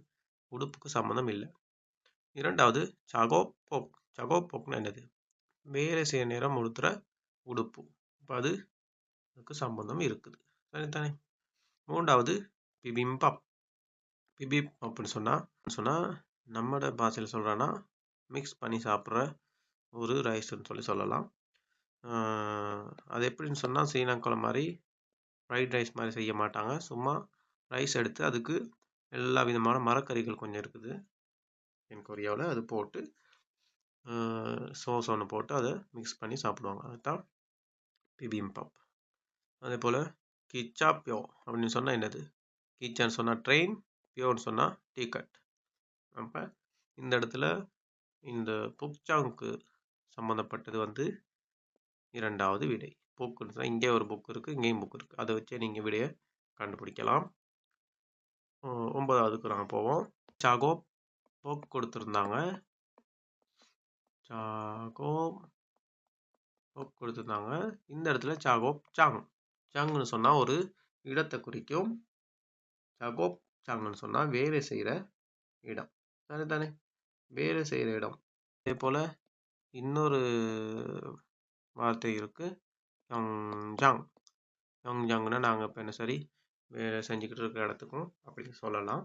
உடுப்புக்கு சம்மந்தம் இல்லை. இரண்டாவது சகோபோக். சகோபோக்னா என்னது? வேலை செய்ய நேரம் உடுத்துகிற உடுப்பு, இப்போ அதுக்கு சம்பந்தம் இருக்குது. சரிதானே? மூன்றாவது பிபிம்பப். பிபிப் அப்படின்னு சொன்னால் நம்மளோட பாஷையில் சொல்கிறோன்னா மிக்ஸ் பண்ணி சாப்பிட்ற ஒரு ரைஸ்ன்னு சொல்லலாம். அது எப்படின்னு சொன்னால் ஸ்ரீலங்காவில் மாதிரி ஃப்ரைட் ரைஸ் மாதிரி செய்ய மாட்டாங்க. சும்மா ரைஸ் எடுத்து அதுக்கு எல்லா விதமான மரக்கறிகள் கொஞ்சம் இருக்குது தென் கொரியாவில், அது போட்டு சோஸ் ஒன்று போட்டு அதை மிக்ஸ் பண்ணி சாப்பிடுவாங்க. அதுதான் பிபிம்பப். அதே போல் கிச்சா பியோ அப்படின்னு சொன்னால் என்னது? கிச்சான்னு சொன்னால் ட்ரெயின், பியோன்னு சொன்னால் டிக்கெட். அப்போ இந்த இடத்துல இந்த புக்சாங்க்கு சம்மந்தப்பட்டது வந்து இரண்டாவது விடை. புக்குன்னு சொன்னால் இங்கே ஒரு புக் இருக்குது, இங்கேயும் புக் இருக்குது. அதை வச்சே நீங்கள் விடையை கண்டுபிடிக்கலாம். 9வதுக்கு நாங்கள் போவோம். சாகோ போக் கொடுத்துருந்தாங்க. சாகோ போக் கொடுத்துருந்தாங்க. இந்த இடத்துல சாகோப் சாங். சாங்னு சொன்னால் ஒரு இடத்தை குறிக்கும். சாகோப் சாங்னு சொன்னால் வேலை செய்கிற இடம். சரிதானே? வேலை செய்கிற இடம். அதே போல் இன்னொரு வார்த்தை இருக்குது, யங்ஜாங். யங்ஜாங்னா நாங்கள் இப்போ என்ன சரி வேலை செஞ்சுக்கிட்டு இருக்கிற இடத்துக்கும் அப்படி சொல்லலாம்.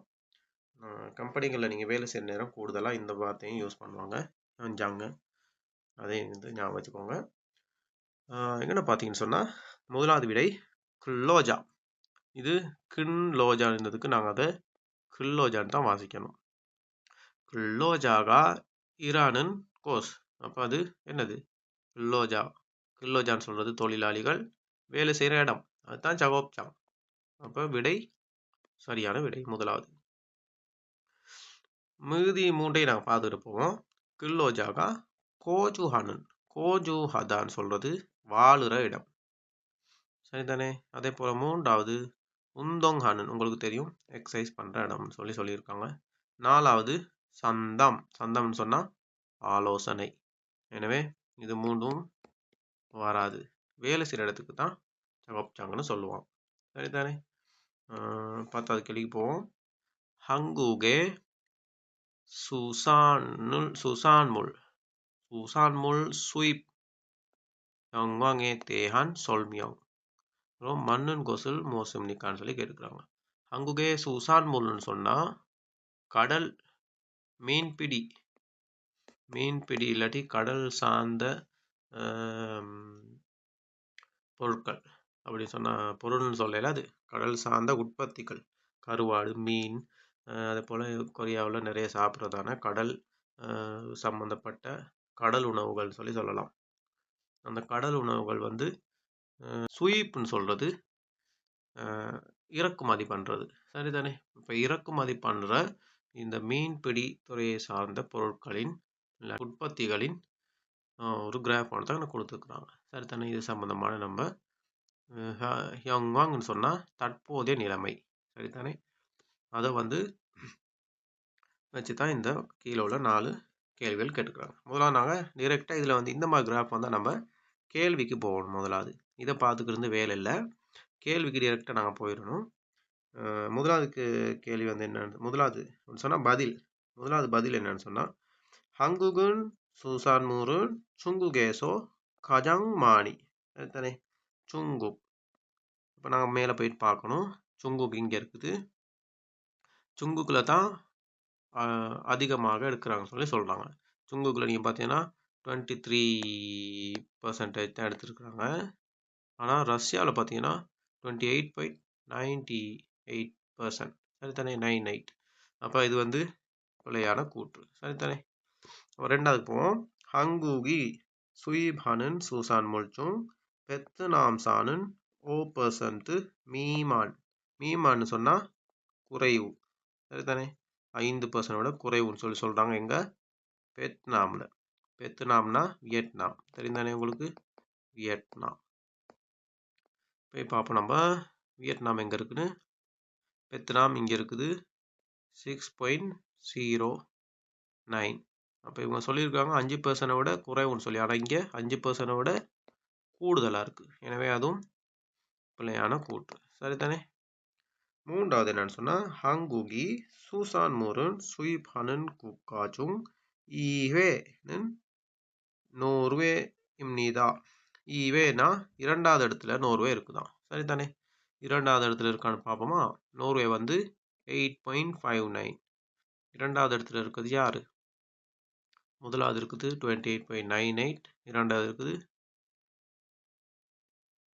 கம்பெனிகளில் நீங்கள் வேலை செய்கிற நேரம் கூடுதலாக இந்த வார்த்தையும் யூஸ் பண்ணுவாங்க, யங்ஜாங்க. அதையும் வந்து ஞாபகம் வச்சுக்கோங்க. எங்கன்னு பார்த்தீங்கன்னு சொன்னால் முதலாவது விடை கில்லோஜா. இது கின்லோஜா இருந்ததுக்கு நாங்கள் அதை கில்லோஜான்னு தான் வாசிக்கணும். கில்லோஜாகா ஈரானின் கோஸ். அப்போ அது என்னது? கில்லோஜா. கில்லோஜான்னு சொல்கிறது தொழிலாளிகள் வேலை செய்கிற இடம், அதுதான் ஜகோப்சாங். அப்போ விடை சரியான விடை முதலாவது. மீதி மூன்றை நாங்கள் பார்த்துட்டு போவோம். கில்லோஜாகா கோஜுஹானன். கோஜுஹதான்னு சொல்கிறது வாழுற இடம். சரிதானே? அதே போல் மூன்றாவது உந்தோங்ஹானன், உங்களுக்கு தெரியும் எக்ஸசைஸ் பண்ணுற இடம்னு சொல்லியிருக்காங்க. நாலாவது சந்தம். சந்தம்னு சொன்னால் ஆலோசனை. எனவே இது மூன்றும் வராது. வேலை செய்கிற இடத்துக்கு தான் ஜகோப்சாங்னு சொல்லுவான். சரிதானே? 10வது கேள்விக்கு போவோம். ஹங்குகே சுசான்முல் ஸ்வீப் யங்வாங்கே தேஹான் சொல்மியோங். மண்ணுன் கொசுல் மோசம் நிக்கான்னு சொல்லி கேட்டுக்கிறாங்க. ஹங்குகே சுசான்முல்னு சொன்னால் கடல் மீன்பிடி இல்லாட்டி கடல் சார்ந்த பொருட்கள் அப்படி சொன்னால் பொருள்னு சொல்லல, அது கடல் சார்ந்த உற்பத்திகள், கருவாடு, மீன். அதே போல் கொரியாவில் நிறைய சாப்பிட்றதான கடல் சம்மந்தப்பட்ட கடல் உணவுகள் சொல்லலாம். அந்த கடல் உணவுகள் வந்து ஸ்வீப்னு சொல்கிறது இறக்குமதி பண்ணுறது. சரிதானே? இப்போ இறக்குமதி பண்ணுற இந்த மீன்பிடி துறையை சார்ந்த பொருட்களின் உற்பத்திகளின் ஒரு கிராஃப் தான் கொடுத்துருக்குறாங்க. சரிதானே? இது சம்மந்தமான நம்ம யங்வாங்னு சொன்னால் தற்போதைய நிலைமை. சரிதானே? அதை வந்து வச்சு தான் இந்த கீழே உள்ள 4 கேள்விகள் கேட்டுக்கிறாங்க. முதலாவது நாங்கள் டிரெக்டாக இதில் வந்து இந்த மாதிரி கிராஃப் வந்தால் நம்ம கேள்விக்கு போகணும். முதலாவது இதை பார்த்துக்கிருந்து வேலை இல்லை, கேள்விக்கு டிரெக்டாக நாங்கள் போயிடணும். முதலாவது கேள்வி வந்து என்னன்னு முதலாவது சொன்னால் முதலாவது பதில் என்னன்னு சொன்னால் ஹங்குகுன் சுசான்முருன் சுங்குகேசோ கஜங் மானி. சரிதானே? சுங்குக். இப்போ நாங்கள் மேலே போயிட்டு பார்க்கணும். சுங்குக் இங்கே இருக்குது, சுங்குக்குள்ள தான் அதிகமாக எடுக்கிறாங்கன்னு சொல்லி சொல்கிறாங்க. சுங்குக்குள்ள நீங்கள் பார்த்தீங்கன்னா 23% தான் எடுத்துருக்குறாங்க. ஆனால் ரஷ்யாவில் பார்த்தீங்கன்னா 28.98%. சரிதானே? 98. அப்போ இது வந்து பிழையான கூற்று. சரிதானே? ரெண்டாவது போவோம். ஹங்கூகி சுயிபானன் சூசான் முல்ச்சுங் பெத்னாம்சானன் 5% மீமான். மீமான்னு சொன்னால் குறைவு. சரிதானே? 5% விட குறைவுன்னு சொல்லி சொல்கிறாங்க. எங்க? வியட்நாமில். வியட்நாம்னா வியட்நாம். தெரிந்தானே உங்களுக்கு? வியட்நாம். போய் பார்ப்போம் நம்ம. வியட்நாம் எங்கே இருக்குன்னு. வியட்நாம் இங்கே இருக்குது. 6.09. அப்போ இவங்க சொல்லியிருக்காங்க 5% விட குறைவுன்னு சொல்லி. ஆனால் இங்கே 5% விட கூடுதலாக இருக்குது. எனவே அதுவும் பிழையான கூற்று. சரிதானே? மூன்றாவது என்னன்னு சொன்னால் ஹங்கூகி சூசான் மூரன் சுயிபானன் குக்காச்சுங் ஈவேனன் நோர்வே இம்னிதா. ஈவேனா இரண்டாவது இடத்துல நோர்வே இருக்குதான். சரிதானே? இரண்டாவது இடத்துல இருக்கான்னு பார்ப்போமா? நோர்வே வந்து 8.59. இரண்டாவது இடத்துல இருக்குது யாரு? முதலாவது இருக்குது 28.98. இரண்டாவது இருக்குது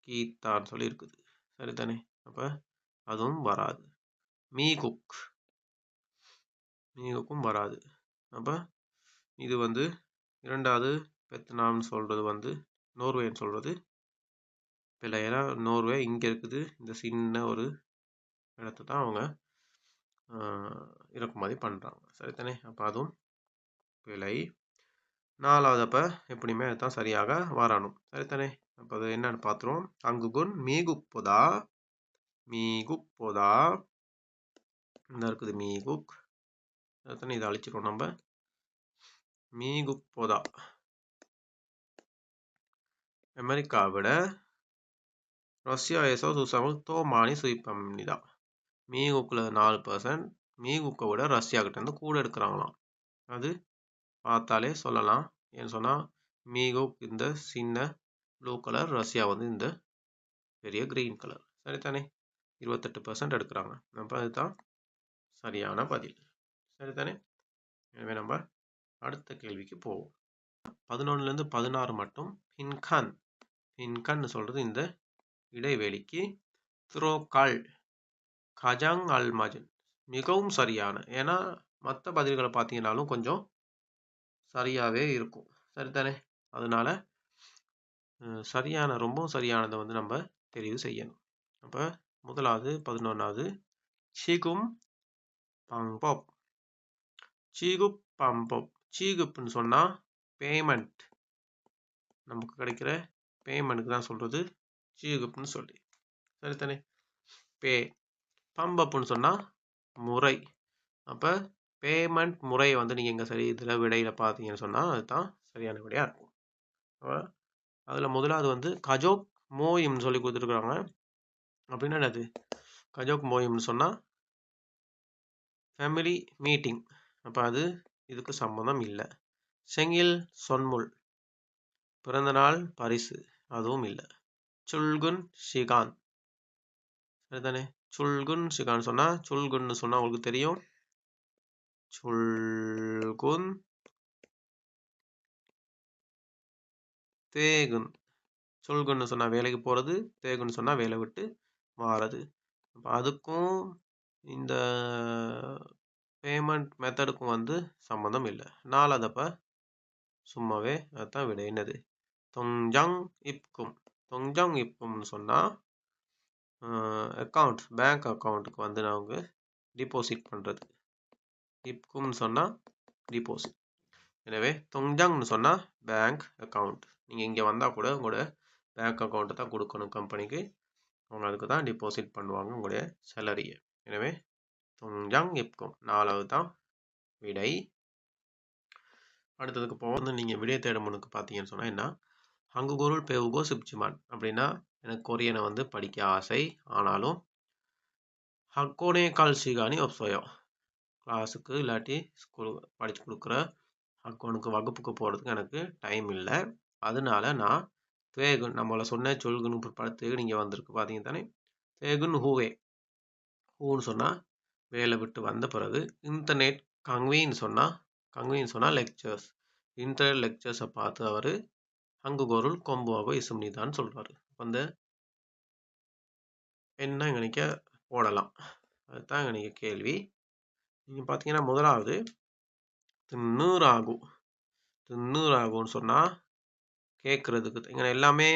கீத்தான்னு சொல்லி இருக்குது. சரிதானே? அப்போ அதுவும் வராது. மீகுக்கும் வராது. அப்போ இது வந்து இரண்டாவது வியட்நாம்னு சொல்கிறது வந்து நோர்வேன்னு சொல்கிறது பிழை. ஏன்னா நோர்வே இங்கே இருக்குது. இந்த சின்ன ஒரு இடத்த தான் அவங்க இறக்குமதி பண்ணுறாங்க. சரிதானே? அப்போ அதுவும் பிழை. நாலாவது அப்போ எப்படியுமே அதுதான் சரியாக வரணும். சரிதானே? அப்போ அது என்னன்னு பார்த்துருவோம். அங்குகுன் மீகுப்போதா இந்த இருக்குது மீகுக். சரிதானே? இதை அழிச்சிருவோம் நம்ம. மீகுப்போதா அமெரிக்காவை விட ரஷ்யா에서 수상을 더 많이 수입합니다. மீகுக்கில் 4%. மீகுக்கை விட ரஷ்யா கிட்டேருந்து கூட எடுக்கிறாங்களாம். அது பார்த்தாலே சொல்லலாம். ஏன்னு சொன்னால் மீகுக் இந்த சின்ன ப்ளூ கலர், ரஷ்யா வந்து இந்த பெரிய கிரீன் கலர். சரிதானே? 28% எடுக்கிறாங்க. அப்போ அதுதான் சரியான பதில். சரிதானே? எனவே நம்ம அடுத்த கேள்விக்கு போவோம். 11லேருந்து 16 மட்டும் பின்கன்னு சொல்கிறது இந்த இடைவெளிக்கு த்ரோகால் கஜாங் அல்மஜன் மிகவும் சரியான. ஏன்னா மற்ற பதில்களை பார்த்தீங்கன்னாலும் கொஞ்சம் சரியாகவே இருக்கும். சரிதானே? அதனால சரியான ரொம்பவும் சரியானதை வந்து நம்ம தெரிவு செய்யணும். அப்போ முதலாவது 11வது சீகும் பம்போப். சீகுப் பம்போப். சீகுப்னு சொன்னால் பேமெண்ட், நமக்கு கிடைக்கிற பேமெண்ட்டுக்கு தான் சொல்கிறது சீகுப்னு சொல்லி. சரிதானே? பம்பப்புன்னு சொன்னால் முறை. அப்போ பேமெண்ட் முறை வந்து நீங்கள் எங்கே சரி இதில் விடையில் பார்த்தீங்கன்னு சொன்னால் அதுதான் சரியான விடையாக இருக்கும். அதில் முதலாவது வந்து கஜோக் மோயிம்னு சொல்லி கொடுத்துருக்குறாங்க. அப்படின்னா என்னது? கஜோக் மோயிம்னு சொன்னால் ஃபேமிலி மீட்டிங். அப்போ அது இதுக்கு சம்மந்தம் இல்லை. செங்கில் சொன்முல் பிறந்தநாள் பரிசு, அதுவும் இல்லை. சுல்குன் ஷிகான். சரிதானே? சுல்குன் ஷிகான் சொன்னால் சுல்குன்னு சொன்னால் உங்களுக்கு தெரியும். சுல்குன் தேகுன். சுல்குன்னு சொன்னால் வேலைக்கு போகிறது, தேகுன்னு சொன்னால் வேலை விட்டு மாறது. அப்போ அதுக்கும் இந்த பேமெண்ட் மெத்தடுக்கும் வந்து சம்மந்தம் இல்லை. நாலாவதப்போ சும்மாவே அதுதான் விட. என்னது? தொங்ஜாங் இப்கும். தொங்ஜாங் இப்கும்னு சொன்னால் அக்கௌண்ட், பேங்க் அக்கௌண்ட்டுக்கு வந்து நாங்கள் டிபாசிட் பண்ணுறது. இப்கும்னு சொன்னால் டிபாசிட். எனவே தொங்ஜாங்னு சொன்னால் பேங்க் அக்கௌண்ட். நீங்கள் இங்கே வந்தால் கூட உங்களோட பேங்க் அக்கௌண்ட்டை தான் கொடுக்கணும் கம்பெனிக்கு. அவங்க அதுக்கு தான் டிபாசிட் பண்ணுவாங்க உங்களுடைய சேலரியை. எனவே தொங்ஜாங் இப்கும் நாலாவது தான் விடை. அடுத்ததுக்கு போக வந்து நீங்கள் விடை தேடும் முன்னுக்கு பார்த்தீங்கன்னு சொன்னால் என்ன? ஹங்குகுருள் பேவுகோ சிப்சிமான். அப்படின்னா எனக்கு கொரியனை வந்து படிக்க ஆசை, ஆனாலும் ஹக்கோனே கால் சிகானி ஒப்சோயோ கிளாஸுக்கு இல்லாட்டி ஸ்கூல் படித்து கொடுக்குற ஹக்கோனுக்கு வகுப்புக்கு போகிறதுக்கு எனக்கு டைம் இல்லை. அதனால நான் தேகுன் நம்மளை சொன்ன சொல்குன்னு படத்துக்கு நீங்கள் வந்திருக்கு பார்த்தீங்க தானே. தேகுன் ஹூன்னு சொன்னால் வேலை விட்டு வந்த பிறகு இன்டர்நெட் கங்குவின்னு சொன்னால் லெக்சர்ஸ். இன்டர்நெட் லெக்சர்ஸை பார்த்து அவர் ஹங்குகோருள் கொம்புவாகோ இசும்னிதான்னு சொல்கிறாரு. அந்த என்ன இங்கே போடலாம், அதுதான் இங்கே கேள்வி. நீங்கள் பார்த்தீங்கன்னா முதலாவது தின்னூறாகுன்னு சொன்னால் கேட்குறதுக்கு இங்கே எல்லாமே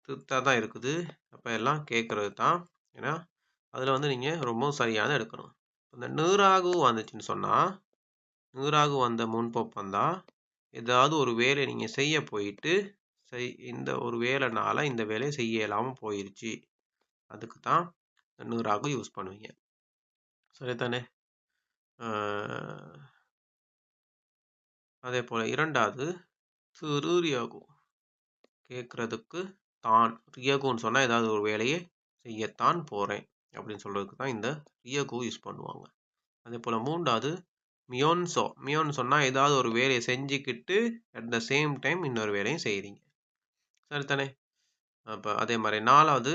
திருத்தாக தான் இருக்குது. அப்போ எல்லாம் கேட்குறது தான். ஏன்னா அதில் வந்து நீங்கள் ரொம்ப சரியான எடுக்கணும். இந்த நீராகு வந்துச்சுன்னு சொன்னால், நீராகு வந்த முன்போப்பு வந்தால் ஏதாவது ஒரு வேலை நீங்கள் செய்ய போயிட்டு இந்த ஒரு வேலைனால இந்த வேலையை செய்ய இயலாமல் போயிடுச்சு, அதுக்கு தான் நீராகு யூஸ் பண்ணுவீங்க. சரிதானே? அதே போல் இரண்டாவது ரியாகு கேட்குறதுக்கு தான். ரியாகுன்னு சொன்னால் ஏதாவது ஒரு வேலையை செய்யத்தான் போகிறேன் அப்படின்னு சொல்கிறதுக்கு தான் இந்த ரியாகு யூஸ் பண்ணுவாங்க. அதே போல் மூன்றாவது மியோன்னு சொன்னால் ஏதாவது ஒரு வேலையை செஞ்சுக்கிட்டு அட் த சேம் டைம் இன்னொரு வேலையும் செய்கிறீங்க. சரிதானே? அப்போ அதே மாதிரி நாலாவது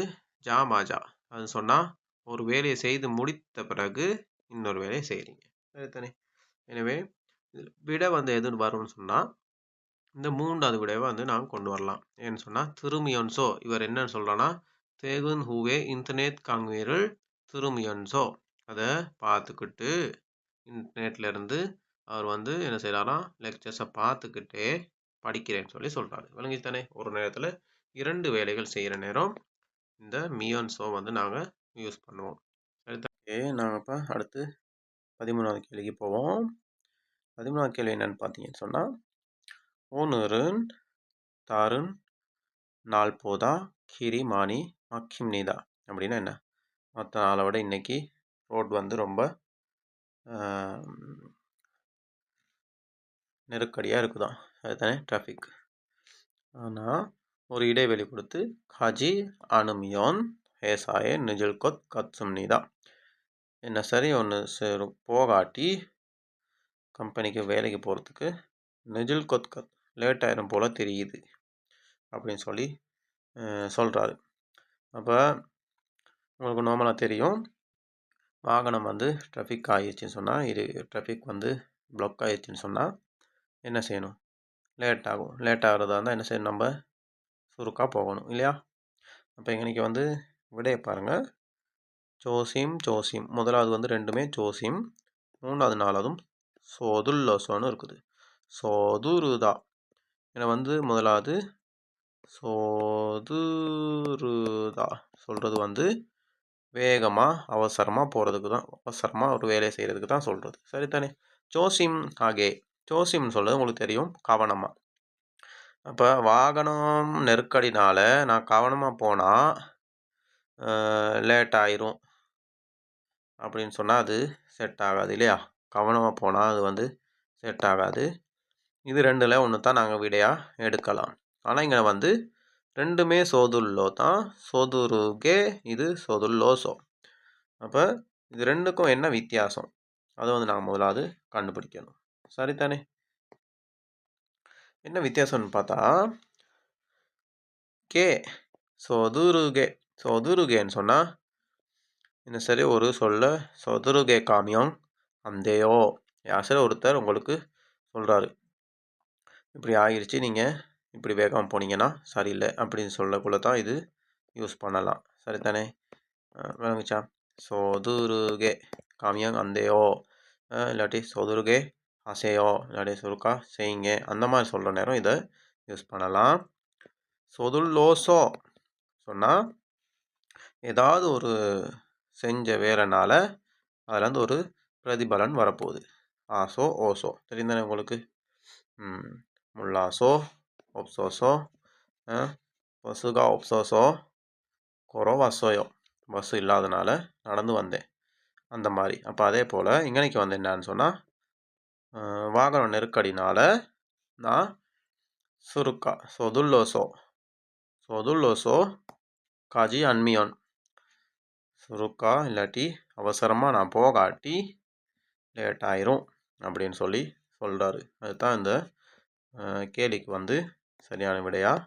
ஜாமாஜா, அது சொன்னால் ஒரு வேலையை செய்து முடித்த பிறகு இன்னொரு வேலையை செய்கிறீங்க. சரிதானே? எனவே விடை வந்து எதுன்னு வரும்னு சொன்னால் இந்த மூன்றாவது விடையை வந்து நாம் கொண்டு வரலாம். ஏன்னு சொன்னால் திருமியன்சோ, இவர் என்னன்னு சொல்கிறோன்னா தேகுன் ஹூவே இன்டர்நெட் காங்குவீரல் திருமியன்சோ, அதை பார்த்துக்கிட்டு இன்டர்நெட்லேருந்து அவர் வந்து என்ன செய்கிறாரா, லெக்சர்ஸை பார்த்துக்கிட்டே படிக்கிறேன்னு சொல்லி சொல்கிறாரு. விளங்கித்தானே? ஒரு நேரத்தில் 2 வேலைகள் செய்கிற நேரம் இந்த மியோன்ஸோ வந்து நாங்கள் யூஸ் பண்ணுவோம். ஓகே, நாங்கள் இப்போ அடுத்து 13வது கேள்விக்கு போவோம். 13வது கேள்வி என்னன்னு பார்த்தீங்கன்னு சொன்னால், ஓனுருன் தாருன் நாள்போதா கிரி மானி மக்கிம் நீதா அப்படின்னா என்ன? மற்ற நாளை விட இன்னைக்கு ரோட் வந்து ரொம்ப நெருக்கடியாக இருக்குதான், அதுதானே டிராஃபிக். ஆனால் ஒரு இடைவெளி கொடுத்து காஜி அனுமியோன் ஹேசாயே நிஜல்கொத் கத்சும்னிதா, என்ன சரி ஒன்று போகாட்டி கம்பெனிக்கு வேலைக்கு போகிறதுக்கு நிஜல்கொத் லேட் ஆயிரும் போல் தெரியுது அப்படின்னு சொல்லி சொல்கிறாரு. அப்போ உங்களுக்கு நார்மலாக தெரியும், வாகனம் வந்து டிராஃபிக் ஆகிடுச்சின்னு சொன்னால், டிராஃபிக் வந்து பிளாக் ஆகிடுச்சின்னு சொன்னால் என்ன செய்யணும்? லேட் ஆகும். லேட் ஆகிறதா இருந்தால் என்ன செய்யணும்? நம்ம சுருக்காக போகணும் இல்லையா? அப்போ இன்றைக்கி வந்து விடையை பாருங்கள். ஜோசிம் முதலாவது வந்து ரெண்டுமே ஜோசிம், மூணாவது நாலாவதும் சோதுல்லோசோன்னு இருக்குது. சோதுருதா ஏன்னா வந்து முதலாவது சோதுருதா சொல்கிறது வந்து வேகமாக அவசரமாக போகிறதுக்கு தான், அவசரமாக ஒரு வேலையை செய்கிறதுக்கு தான் சொல்கிறது. சரிதானே? ஜோசிம் ஜோசிம்னு சொல்கிறது உங்களுக்கு தெரியும், கவனமாக. அப்போ வாகனம் நெருக்கடினால் நான் கவனமாக போனால் லேட் ஆயிரும் அப்படின்னு சொன்னால் அது செட் ஆகாது இல்லையா? கவனமாக போனால் அது வந்து செட் ஆகாது. இது ரெண்டில் ஒன்று தான் நாங்கள் விடையாக எடுக்கலாம். ஆனால் இங்கே வந்து ரெண்டுமே சோதுல்லோ தான், சோதுருகே, இது சோதுல்லோசோ. அப்போ இது ரெண்டுக்கும் என்ன வித்தியாசம், அதை வந்து நாங்கள் முதலாவது கண்டுபிடிக்கணும். சரிதானே? என்ன வித்தியாசம்னு பார்த்தா, கே சோதுருகேன்னு சொன்னால் என்ன சரி ஒரு சொல்ல சோதுருகே காமியம் அந்தேயோ, யாசர் ஒருத்தர் உங்களுக்கு சொல்கிறாரு, இப்படி ஆகிருச்சு, நீங்கள் இப்படி வேகமாக போனீங்கன்னா சரியில்லை அப்படின்னு சொல்லக்குள்ள தான் இது யூஸ் பண்ணலாம். சரிதானே? விளங்குச்சா? சோதுருகே காமியம் அந்தேயோ, இல்லாட்டி சோதுருகே அசையோ, இல்லாட்டி சுருக்கா செய்யுங்க, அந்த மாதிரி சொல்கிற நேரம் இதை யூஸ் பண்ணலாம். சொதுல்லோசோ சொன்னால் ஏதாவது ஒரு செஞ்ச வேலைனால அதுலேருந்து ஒரு பிரதிபலன் வரப்போகுது. ஆசோ ஓசோ தெரிந்தானே உங்களுக்கு? முல்லாசோ ஒப்சோசோ பசுகா ஒப்சோசோ கொரோ வசோயோ, பஸ்ஸு இல்லாதனால நடந்து வந்தேன், அந்த மாதிரி. அப்போ அதே போல் இங்கனைக்கு வந்து என்னான்னு சொன்னால், வாகனம் நெருக்கடினால் நான் சுருக்கா சொதுல்லோசோ காஜி அன்மியோன், சுருக்கா இல்லாட்டி அவசரமாக நான் போகாட்டி லேட் ஆயிரும் அப்படின்னு சொல்லி சொல்கிறாரு. அதுதான் இந்த கேள்விக்கு வந்து சரியான விடையாக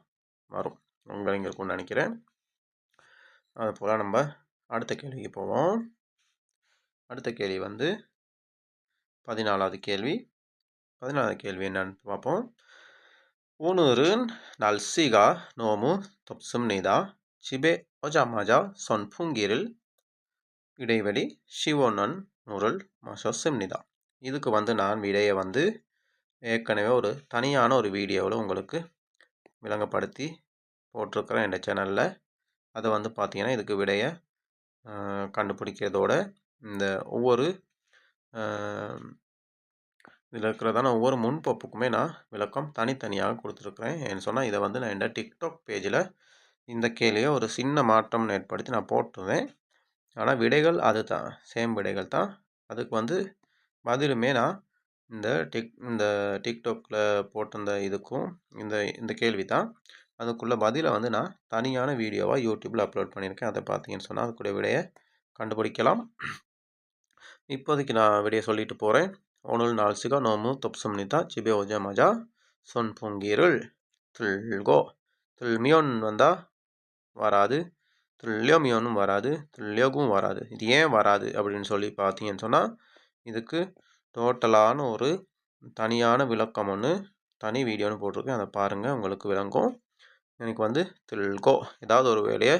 வரும். உங்களுக்கு இருக்கும்னு நினைக்கிறேன். அது போல் நம்ம அடுத்த கேள்விக்கு போவோம். அடுத்த கேள்வி வந்து 14வது கேள்வி. 14வது கேள்வி என்னன்னு பார்ப்போம். 오늘은 날씨가 너무 덥습니다. 집에 오자마자 선풍기를 இடைவெளி 시원한 물을 마셨습니다. இதுக்கு வந்து நான் விடையை வந்து ஏற்கனவே ஒரு தனியான ஒரு வீடியோவில் உங்களுக்கு விளங்கப்படுத்தி போட்டிருக்கிறேன் என் சேனலில். அதை வந்து பார்த்தீங்கன்னா இதுக்கு விடையை கண்டுபிடிக்கிறதோட இந்த ஒவ்வொரு இதில் இருக்கிறதான ஒவ்வொரு முன்பப்புக்குமே நான் விளக்கம் தனித்தனியாக கொடுத்துருக்குறேன். ஏன்னு சொன்னால் இதை வந்து நான் என் டிக்டாக் பேஜில் இந்த கேள்வியை ஒரு சின்ன மாற்றம் ஏற்படுத்தி நான் போட்டுருவேன். ஆனால் விடைகள் அது தான், சேம் விடைகள் தான். அதுக்கு வந்து பதிலுமே நான் இந்த டிக்டாக்ல போட்டிருந்த இதுக்கும் இந்த கேள்வி தான். அதுக்குள்ள பதிலை வந்து நான் தனியான வீடியோவாக யூடியூப்பில் அப்லோட் பண்ணியிருக்கேன். அதை பார்த்தீங்கன்னு சொன்னால் அதுக்குள்ள விடையை கண்டுபிடிக்கலாம். இப்போதைக்கு நான் விடையை சொல்லிட்டு போகிறேன். 오늘 날씨가 너무 덥습니다. 집에 오자마자 선풍기를 틀고, 들면 வந்தா வராது, 들려면은 வராது, 들려வும் வராது. இது ஏன் வராது அப்படின்னு சொல்லி பார்த்தீங்கன்னு சொன்னால் இதுக்கு டோட்டலான ஒரு தனியான விளக்கம் ஒன்று தனி வீடியோன்னு போட்டிருக்கேன். அதை பாருங்கள், உங்களுக்கு விளங்கும். எனக்கு வந்து தில்கோ ஏதாவது ஒரு வேலையை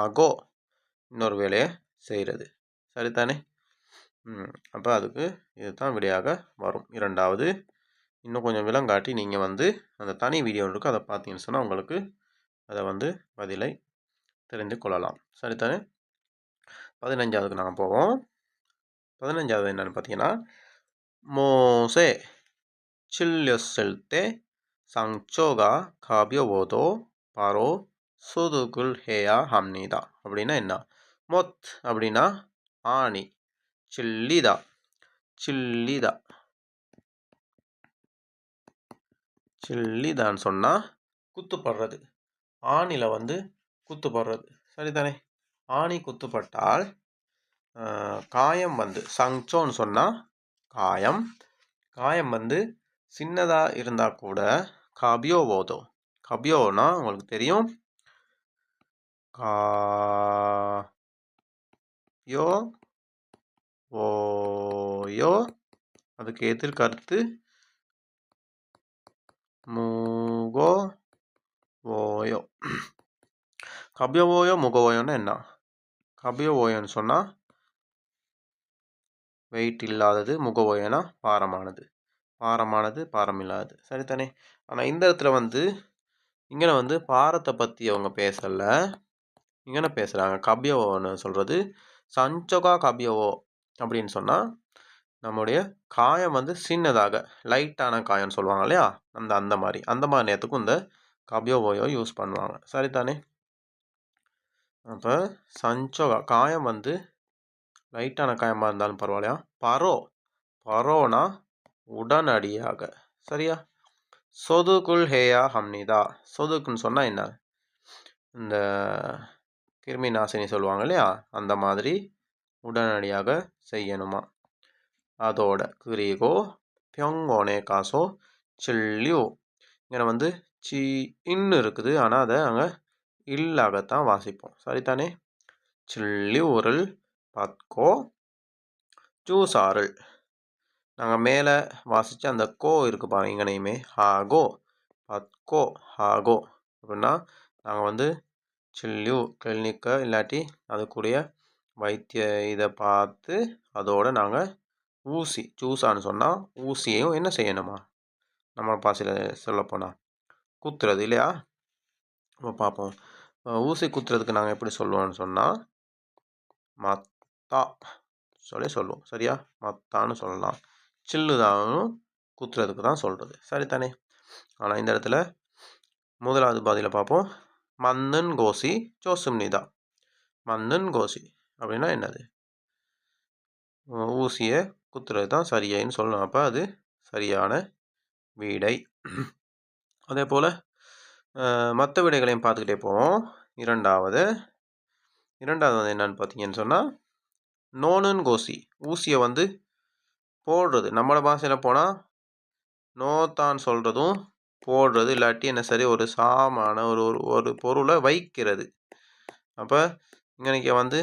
ஆகோ இன்னொரு வேலையை செய்கிறது, சரிதானே? அப்போ அதுக்கு இதுதான் விடையாக வரும். இரண்டாவது இன்னும் கொஞ்சம் விளங்காட்டி நீங்கள் வந்து அந்த தனி வீடியோ இருக்குது, அதை பார்த்தீங்கன்னு சொன்னால் உங்களுக்கு அதை வந்து பதிலை தெரிந்து கொள்ளலாம், சரிதானே? 15வதுக்கு நாங்கள் போவோம். 15வது என்னென்னு பார்த்தீங்கன்னா, 못에 찔렸을 때 상처가 가벼워도 바로 소독을 해야 합니다. அப்படின்னா என்ன? மொத் அப்படின்னா ஆணி, சில்லிதா சில்லிதான்னு சொன்னால் குத்துப்படுறது, ஆணியில் வந்து குத்துப்படுறது, சரிதானே? ஆணி குத்துப்பட்டால் காயம் வந்து சங்சோன்னு சொன்னால் காயம் வந்து சின்னதாக இருந்தால் கூட கபியோவோதோ, கபியோனா உங்களுக்கு தெரியும், ஓயோ அதுக்கு எதிர்கருத்து முகோ ஓயோ. கபியோவோயோ முகோயோன்னா என்ன? கபியோவோயோன்னு சொன்னால் வெயிட் இல்லாதது, முகவோயனா பாரமானது, பாரம் இல்லாதது, சரிதானே? ஆனால் இந்த இடத்துல வந்து இங்கே வந்து பாரத்தை பற்றி அவங்க பேசலை, இங்கே பேசுகிறாங்க கபியோவோன்னு சொல்கிறது. சஞ்சோகா கபியோவோ அப்படின்னு சொன்னால் நம்முடைய காயம் வந்து சின்னதாக லைட்டான காயம்னு சொல்லுவாங்க இல்லையா, அந்த மாதிரி நேரத்துக்கும் இந்த கபியோவோயோ யூஸ் பண்ணுவாங்க, சரிதானே? அப்போ சஞ்சோகா காயம் வந்து லைட்டான காயமாக இருந்தாலும் பரவாயில்லையா, பரோனா உடனடியாக, சரியா? சொதுகுல் ஹேயா ஹம்னிதா, சொதுக்குன்னு சொன்னால் என்ன? இந்த கிருமி நாசினி சொல்லுவாங்க இல்லையா, அந்த மாதிரி உடனடியாக செய்யணுமா. அதோட கிரிகோ பியோங்கோனே காசோ சில்லியூ, இங்கே வந்து இன்னு இருக்குது, ஆனால் அதை அங்கே இல்லாகத்தான் வாசிப்போம், சரிதானே? சில்லியூரில் பத்கோ ஜூசாரில், நாங்கள் மேலே வாசித்து அந்த கோ இருக்கு பாருங்க, இங்கனையுமே ஹாகோ பத்கோ ஹாகோ அப்படின்னா நாங்கள் வந்து சில்லியூ கிளினிக்கை இல்லாட்டி அதுக்குரிய வைத்திய இதை பார்த்து அதோடு நாங்கள் ஊசி ஜூஸான்னு சொன்னால் ஊசியையும் என்ன செய்யணுமா, நம்ம பாசையில் சொல்லப்போனால் குத்துறது இல்லையா. நம்ம பார்ப்போம், ஊசி குத்துறதுக்கு நாங்கள் எப்படி சொல்லுவோம்னு சொன்னால் மத்தா சொல்லுவோம், சரியா? மத்தான்னு சொல்லலாம். சில்லுதானும் குத்துறதுக்கு தான் சொல்கிறது, சரிதானே? ஆனால் இந்த இடத்துல முதலாவது பாதியில் பார்ப்போம். மன்னன் கோசி ஜோசும்னிதா, மன்னன் கோசி அப்படின்னா என்னது? ஊசியை குத்துறது தான் சரியாயின்னு சொல்லணும். அப்போ அது சரியான விடை. அதே போல் மற்ற விடைகளையும் பார்த்துக்கிட்டே போவோம். இரண்டாவது வந்து என்னன்னு பார்த்தீங்கன்னு சொன்னால் நோனுன் கோசி, ஊசியை வந்து போடுறது, நம்மளோட பாஷையில் போனால் நோத்தான் சொல்கிறதும் போடுறது, இல்லாட்டி என்ன சரி ஒரு சாமான ஒரு பொருளை வைக்கிறது. அப்போ இங்கே வந்து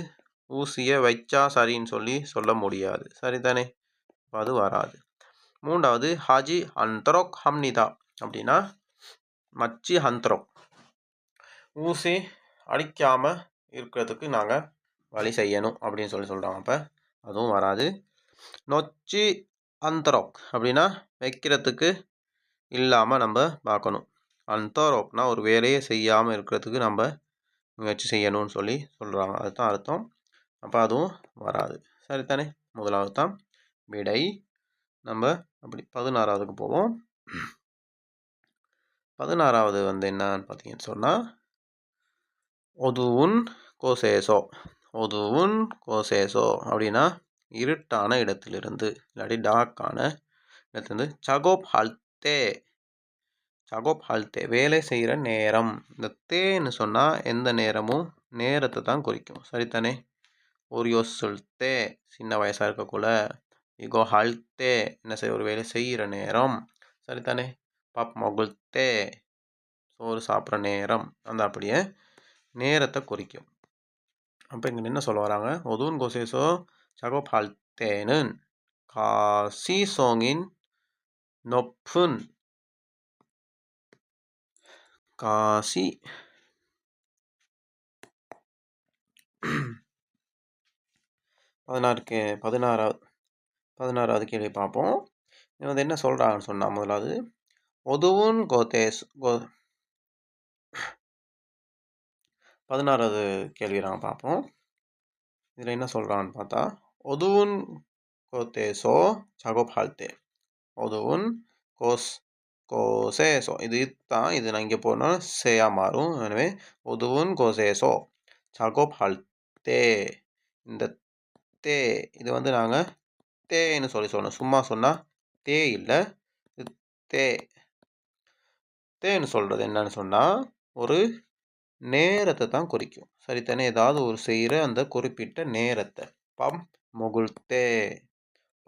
ஊசியை வச்சா சரின்னு சொல்ல முடியாது. சரிதானே? அது வராது. மூன்றாவது ஹாஜி அந்தரோக் ஹம்னிதா அப்படின்னா மச்சி ஹந்த்ரோக், ஊசி அடிக்காமல் இருக்கிறதுக்கு நாங்கள் வழி செய்யணும் அப்படின்னு சொல்கிறாங்க. அப்போ அதுவும் வராது. நொச்சி அந்தரோக் அப்படின்னா வைக்கிறதுக்கு இல்லாமல் நம்ம பார்க்கணும். அந்தரோக்னா ஒரு வேலையை செய்யாமல் இருக்கிறதுக்கு நம்ம முயற்சி செய்யணும்னு சொல்கிறாங்க. அதுதான் அர்த்தம். அப்போ அதுவும் வராது. சரிதானே? முதலாவது தான் விடை. நம்ம அப்படி 16வதுக்கு போவோம். 16வது என்னன்னு பார்த்தீங்கன்னு சொன்னால் ஒதுவுன் கோசேசோ. ஒதுவுன் கோசேசோ அப்படின்னா இருட்டான இடத்திலிருந்து, இல்லாட்டி டார்க்கான இடத்துலேருந்து. சகோப் ஹல்தே. சகோப் ஹல்தே வேலை செய்கிற நேரம். இந்த தேன்னு சொன்னால் எந்த நேரமும் நேரத்தை தான் குறிக்கும். சரித்தானே? ஒரு யோசுல்தே சின்ன வயசாக இருக்கக்குள்ள. இகோ ஹல்தே என்ன செய்ய ஒரு வேலை செய்கிற நேரம். சரித்தானே? பப் மொகுல்தே சோறு சாப்பிட்ற நேரம். அந்த அப்படியே நேரத்தை குறிக்கும். அப்போ இங்கே என்ன சொல்ல வராங்க? ஒதுவுன் கோசேசோ சகோப் ஹல்தேனுன் காசிசோங்கின் நொப்புன். காசி 16வது கேள்வி பார்ப்போம். இது என்ன சொல்கிறாங்கன்னு சொன்னால் முதலாவது ஒதுவுன் கோதேஸ் 16வது கேள்வி நாங்கள் பார்ப்போம். இதில் என்ன சொல்கிறான்னு பார்த்தா ஒதுவுன் கோதேசோ சகோப் ஹல்தே. ஒதுவுன் கோசேசோ இது தான். இது நான் இங்கே போனால் சேயா மாறும். எனவே ஒதுவுன் கோசேசோ சகோப் ஹல்தே. இந்த தே இது நாங்கள் தேன்னு சொல்லணும். சும்மா சொன்னால் தே இல்லை, தே. தேன்னு சொல்கிறது என்னன்னு சொன்னால் ஒரு நேரத்தை தான் குறிக்கும். சரித்தானே? ஏதாவது ஒரு செய்கிற அந்த குறிப்பிட்ட நேரத்தை. பம் மொகுல்தே.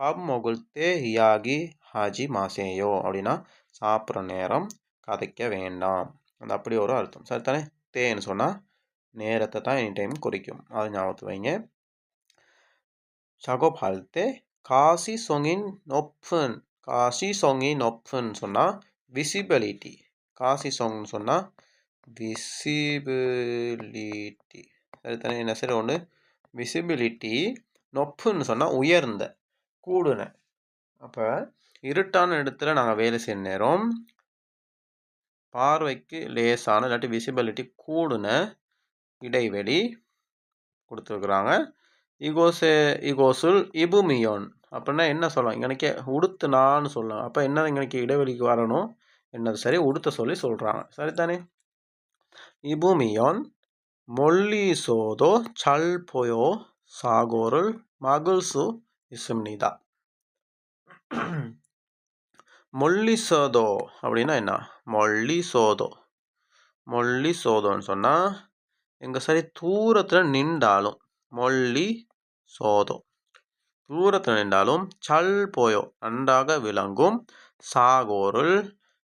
பம் மொகுல்தே ஹியாகி ஹாஜி மாசேயோ அப்படின்னா சாப்பிட்ற நேரம், கதைக்க வேண்டாம். அந்த அப்படி ஒரு அர்த்தம். சரித்தானே? தேன்னு சொன்னால் நேரத்தை தான் எனி டைம் குறிக்கும். அது ஞாபகத்து வைங்க. சகோப் ஹல்தே காசி சொங்கின் நொப்புன். காசி சொங்கின் நொப்புன் சொன்னால் விசிபிலிட்டி. காசி சொங்னு சொன்னால் விசிபிலிட்டி. சரித்தானே? என்ன சரி ஒன்று விசிபிலிட்டி. நொப்புன்னு சொன்னால் உயர்ந்த, கூடுன. அப்போ இருட்டான இடத்துல நாங்கள் வேலை செய்ய நேரம் பார்வைக்கு லேசான இல்லாட்டி விசிபிலிட்டி கூடுன இடைவெளி கொடுத்துருக்குறாங்க. இகோசுல் இபுமியோன் அப்படின்னா என்ன சொல்லலாம்? இங்கனைக்கு உடுத்துனான்னு சொல்லலாம். அப்போ என்ன இங்கனைக்கு இடைவெளிக்கு வரணும்? என்னது சரி உடுத்த சொல்கிறாங்க. சரித்தானே? இபுமியோன் மொல்லிசோதோ சல்போயோ சாகோருல் மகுல்சு இசும்னிதா. மொல்லிசோதோ அப்படின்னா என்ன? மொல்லிசோதோன்னு சொன்னால் எங்கே சரி தூரத்தில் நின்றாலும் மொல்லி சோதோ தூரத்தில் நின்றாலும் சல் போயோ நன்றாக விளங்கும் சாகோருள்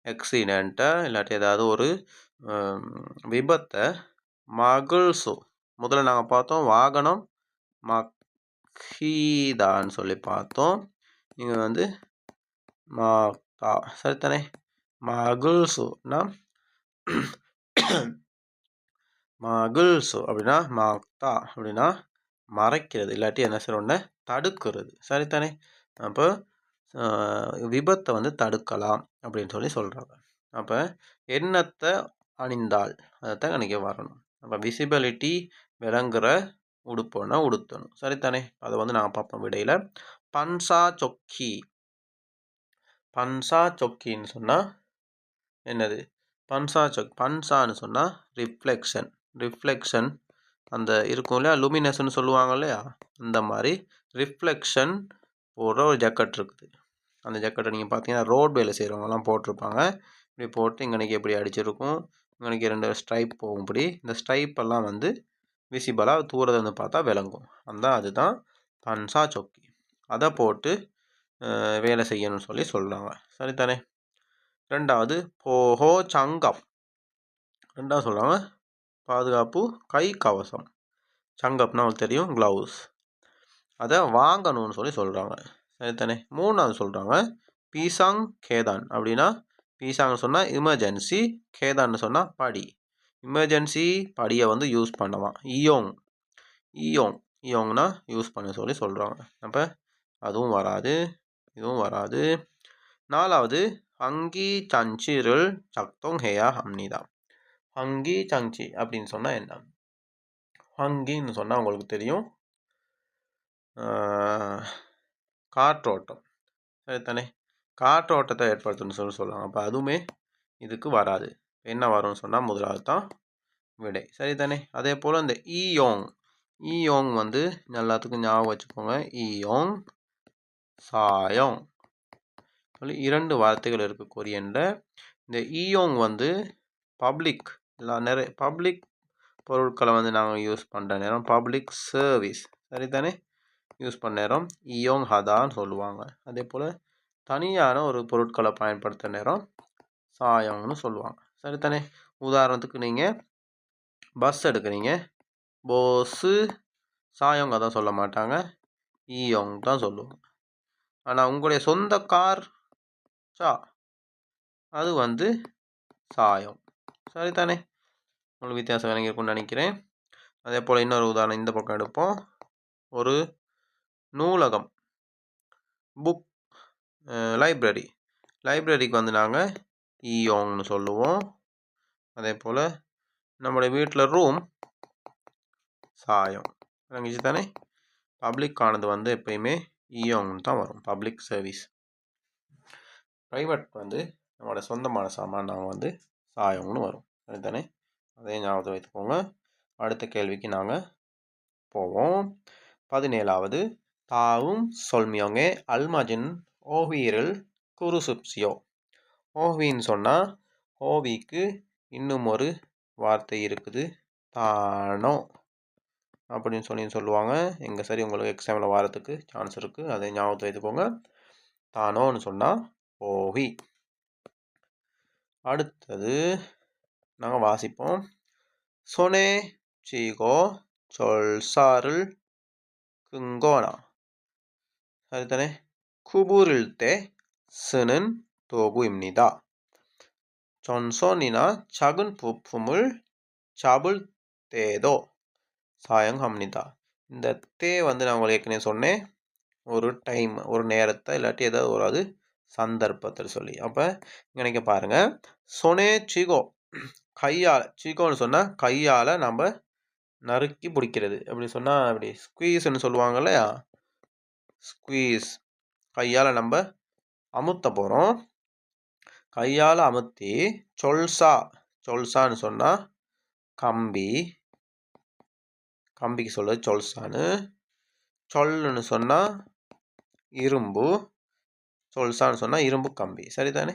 எக்ஸிடெண்ட்டை இல்லாட்டி ஏதாவது ஒரு விபத்தை மகிழ்சு முதல்ல நாங்கள் பார்த்தோம் வாகனம் மஹீதான்னு சொல்லி பார்த்தோம். இங்கே மாக்தா. சரித்தானே? மகிழ்சுனா மகிழ்சு அப்படின்னா மாக்தா அப்படின்னா மறைக்கிறது இல்லாட்டி என்ன செய்யணும்னா தடுக்கிறது. சரித்தானே? அப்போ விபத்தை தடுக்கலாம் அப்படின்னு சொல்கிறாங்க. அப்போ எண்ணத்தை அணிந்தால் அதைத்தான் அன்றைக்கி வரணும். அப்போ விசிபிலிட்டி விளங்குற உடுப்புன்னா உடுத்தணும். சரித்தானே? அதை நாங்கள் பார்ப்போம் விடையில். பன்சா சொக்கி. பன்சா சொக்கின்னு சொன்னால் என்னது? பன்சான்னு சொன்னால் ரிஃப்ளெக்ஷன் அந்த இருக்கும் இல்லையா, லூமினஸ்ன்னு சொல்லுவாங்க இல்லையா, அந்த மாதிரி ரிஃப்ளெக்ஷன் போடுற ஒரு ஜக்கெட் இருக்குது. அந்த ஜக்கெட்டை நீங்கள் பார்த்தீங்கன்னா ரோட் வேலை செய்கிறவங்கலாம் போட்டிருப்பாங்க. இப்படி போட்டு இங்கனைக்கு எப்படி அடிச்சிருக்கும், இங்கனைக்கு 2 ஸ்ட்ரைப் போகும். இப்படி இந்த ஸ்ட்ரைப்பெல்லாம் விசிபிளாக தூரத்தை பார்த்தா விளங்கும். அதுதான் பன்சா சொக்கி. அதை போட்டு வேலை செய்யணும்னு சொல்கிறாங்க. சரித்தானே? ரெண்டாவது போஹோ சங்கம். ரெண்டாவது சொல்கிறாங்க பாதுகாப்பு கை கவசம். சங்கப்னா உங்களுக்கு தெரியும், க்ளவுஸ். அதை வாங்கணும்னு சொல்கிறாங்க. சரித்தானே. மூணாவது சொல்கிறாங்க பீசாங் கேதான். அப்படின்னா பீசாங்னு சொன்னால் எமர்ஜென்சி, கேதான்னு சொன்னால் படி. எமர்ஜென்சி படியை வந்து யூஸ் பண்ணலாம். ஈயோங்னா யூஸ் பண்ண சொல்கிறாங்க. அப்போ அதுவும் வராது, இதுவும் வராது. நாலாவது ஹங்கி சஞ்சிருள் சக்தோங் ஹேயா ஹம்னிதா. ஹங்கி சங்சி அப்படின்னு சொன்னால் என்ன? ஹங்கின்னு சொன்னால் உங்களுக்கு தெரியும், காற்றோட்டம். சரித்தானே. காற்றோட்டத்தை ஏற்படுத்தணும்னு சொல்லுவாங்க. அப்போ அதுவுமே இதுக்கு வராது. என்ன வரும்னு சொன்னால் முதலாவது தான் விடை. சரித்தானே. அதே போல் இந்த ஈயோங் வந்து எல்லாத்துக்கும் ஞாபகம் வச்சுக்கோங்க. ஈயோங், சாயோங் சொல்லி 2 வார்த்தைகள் இருக்குது கொரியனில். இந்த ஈயோங் வந்து பப்ளிக் நிறைய பப்ளிக் பொருட்களை வந்து நாங்கள் யூஸ் பண்ணுற நேரம் பப்ளிக் சர்வீஸ். சரித்தானே. யூஸ் பண்ண நேரம் ஈயோங் ஹதான்னு சொல்லுவாங்க. அதே போல் தனியான ஒரு பொருட்களை பயன்படுத்த நேரம் சாயோங்னு சொல்லுவாங்க. சரித்தானே. உதாரணத்துக்கு நீங்கள் பஸ் எடுக்கிறீங்க, போஸு சாயோங் அதான் சொல்ல மாட்டாங்க, ஈயோங் தான் சொல்லுவாங்க. ஆனால் உங்களுடைய சொந்த கார் அது வந்து சாயோங். சரித்தானே. உங்களுக்கு வித்தியாசம் விளங்கியிருக்கும்னு நினைக்கிறேன். அதே போல் இன்னொரு உதாரணம் இந்த பக்கம் எடுப்போம். ஒரு நூலகம், புக், லைப்ரரிக்கு வந்து நாங்கள் ஈயோங்னு சொல்லுவோம். அதே போல் நம்முடைய வீட்டில் ரூம் சாயோங். விளங்கிச்சு தானே. பப்ளிக்கானது வந்து எப்பயுமே ஈயோங்னு தான் வரும், பப்ளிக் சர்வீஸ். ப்ரைவேட் வந்து நம்மளோட சொந்தமான சாமான் நாங்கள் வந்து சாயோங்னு வரும். சரிதானே. அதே ஞாபகத்தை வைத்துக்கோங்க. அடுத்த கேள்விக்கு நாங்கள் போவோம். 17வது தாவும் சொல்மியோங்கே அல்மாஜின் ஓவியரில் குருசுப்சியோ. ஓவின்னு சொன்னால் ஓவிக்கு இன்னும் ஒரு வார்த்தை இருக்குது, தானோ அப்படின்னு சொல்லுவாங்க. எங்கே சரி உங்களுக்கு எக்ஸாமில் வாரத்துக்கு சான்ஸ் இருக்குது, அதை ஞாபகத்தை வைத்துக்கோங்க. தானோன்னு சொன்னால் ஓவி. அடுத்தது நாங்கள் வாசிப்போம். சொனே சீகோ சொல்சாருள் குங்கோனா. சரிதானே. குபுரில் தே 스는 도구입니다. 전선이나 작은 부품을 잡을 때도 사용합니다. இந்த தே வந்து நான் உங்களுக்கு ஏற்கனவே சொன்னேன், ஒரு டைம், ஒரு நேரத்தை, இல்லாட்டி ஏதாவது ஒரு அது சந்தர்ப்பத்தில் சொல்லி. அப்போ இங்கே நீங்கள் பாருங்கள், சொனே சிகோ கையால், சிகோன்னு சொன்னால் கையால் நம்ம நறுக்கி பிடிக்கிறது. அப்படி சொன்னால் அப்படி ஸ்குவீஸ்ன்னு சொல்லுவாங்க இல்லையா, ஸ்குவீஸ். கையால் நம்ம அமுத்த போகிறோம். கையால் அமுத்தி சொல்சான்னு சொன்னால் கம்பிக்கு சொல்லுது சொல்சான்னு. சொல்லுன்னு சொன்னால் இரும்பு, சொல்சான்னு சொன்னால் இரும்பு கம்பி. சரிதானே.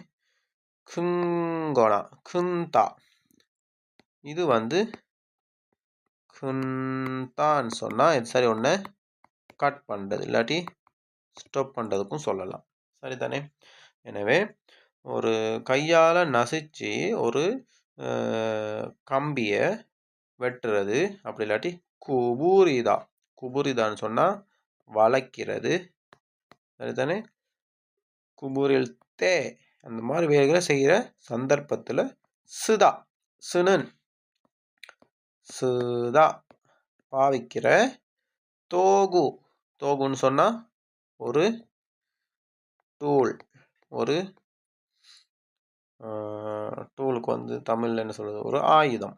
குங்கோனா குந்தா, இது வந்து குந்தான்னு சொன்னால் இது சரி ஒன்று கட் பண்ணுறது இல்லாட்டி ஸ்டாப் பண்ணுறதுக்கும் சொல்லலாம். சரிதானே. எனவே ஒரு கையால் நசிச்சு ஒரு கம்பியை வெட்டுறது, அப்படி இல்லாட்டி குபுரிதான்னு சொன்னால் வளைக்கிறது. சரிதானே. குபுரில் தே அந்த மாதிரி வேலைகளை செய்கிற சந்தர்ப்பத்தில் சுதா பாவிக்கிற தோகுன்னு சொன்னால் ஒரு டூல். ஒரு டூலுக்கு வந்து தமிழில் என்ன சொல்கிறது, ஒரு ஆயுதம்.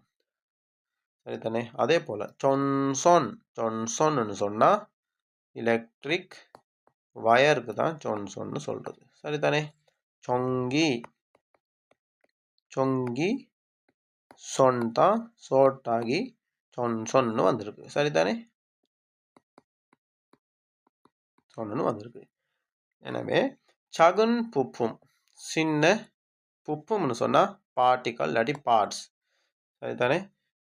சரிதானே. அதே போல் சொன்சொன்னு சொன்னால் எலக்ட்ரிக் வயருக்கு தான் சொன்சொன்னு சொல்கிறது. சரிதானே. சொங்கி சொன் தான் சோட்டாகி சொன்னு வந்திருக்கு. சரிதானே. சொன்னு வந்திருக்கு. எனவே சகுன் புப்பும், சின்ன புப்பும்னு சொன்னால் பார்ட்டிக்கல் இல்லாட்டி பார்ட்ஸ். சரிதானே.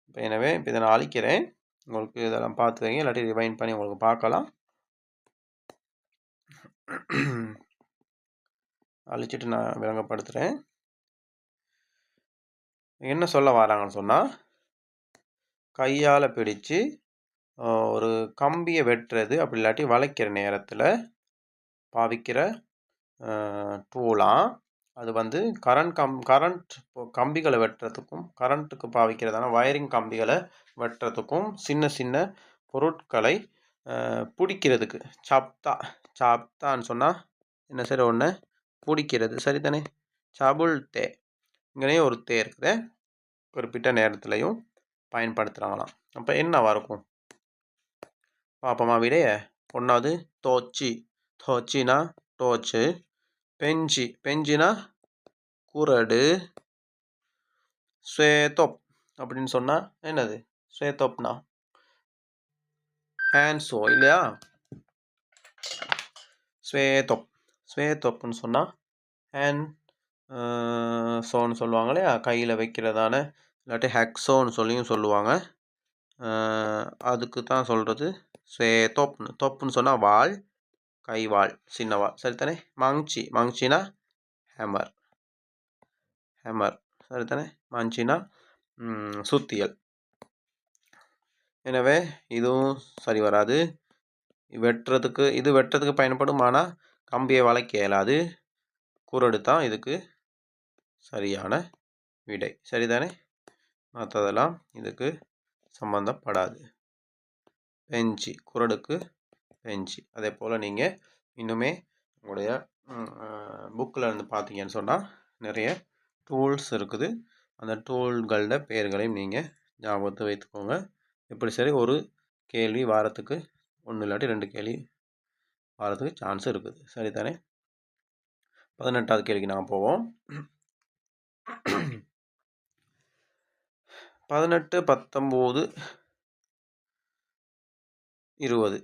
இப்போ எனவே இப்போ இதை நான் அழிக்கிறேன், உங்களுக்கு இதெல்லாம் பார்த்து வைங்க, இல்லாட்டி ரிவைண்ட் பண்ணி உங்களுக்கு பார்க்கலாம். அழிச்சிட்டு நான் விளங்கப்படுத்துகிறேன். என்ன சொல்ல வராங்கன்னு சொன்னால், கையால் பிடிச்சு ஒரு கம்பியை வெட்டுறது அப்படி இல்லாட்டி வளைக்கிற நேரத்தில் பாவிக்கிற டூலாம். அது வந்து கரண்ட் கம்பிகளை வெட்டுறதுக்கும் கரண்ட்டுக்கு பாவிக்கிறதான வயரிங் கம்பிகளை வெட்டுறதுக்கும் சின்ன சின்ன பொருட்களை பிடிக்கிறதுக்கு சாப்தான்னு சொன்னால் என்ன சரி ஒன்று பிடிக்கிறது சரிதானே. சபுல் தே இங்கேயும் ஒரு தே இருக்குது, குறிப்பிட்ட நேரத்துலையும் பயன்படுத்துகிறாங்களாம். அப்போ என்னவா இருக்கும் பார்ப்போமா விடைய. ஒன்றாவது தோச்சினா டோச்சு, பெஞ்சினா குரடு, ஸ்வேதோப் அப்படின்னு சொன்னால் என்னது ஸ்வேதோப்னா ஹேண்ட்ஸோ இல்லையா. ஸ்வேதோப்னு சொன்னால் ஹேண்ட் சோன்னு சொல்லுவாங்க இல்லையா, கையில் வைக்கிறதான, இல்லாட்டி ஹெக்ஸோன்னு சொல்லுவாங்க. அதுக்கு தான் சொல்கிறது தொப்புன்னு சொன்னால் வாள், கை வாள், சின்ன வாள் சரித்தானே. மங்சினா ஹேமர் சரித்தானே. மஞ்சினா சுத்தியல். எனவே இதுவும் சரி வராது. இது வெட்டுறதுக்கு பயன்படும், ஆனால் கம்பியை வளைக்க இயலாது. குரடு தான் இதுக்கு சரியான விடை சரிதானே. மற்றதெல்லாம் இதுக்கு சம்பந்தப்படாது. பெஞ்சி குரடுக்கு பெஞ்சி. அதே போல் நீங்கள் இன்னுமே உங்களுடைய புக்கில் இருந்து பார்த்தீங்கன்னு சொன்னால் நிறைய டூல்ஸ் இருக்குது. அந்த டூல்களோட பெயர்களையும் நீங்கள் ஞாபகத்தை வைத்துக்கோங்க. எப்படி சரி ஒரு கேள்வி வாரத்துக்கு 1 இல்லாட்டி 2 கேள்வி வாரத்துக்கு சான்ஸ் இருக்குது சரிதானே. 18வது கேள்விக்கு நாங்கள் போவோம். 18, 19, 20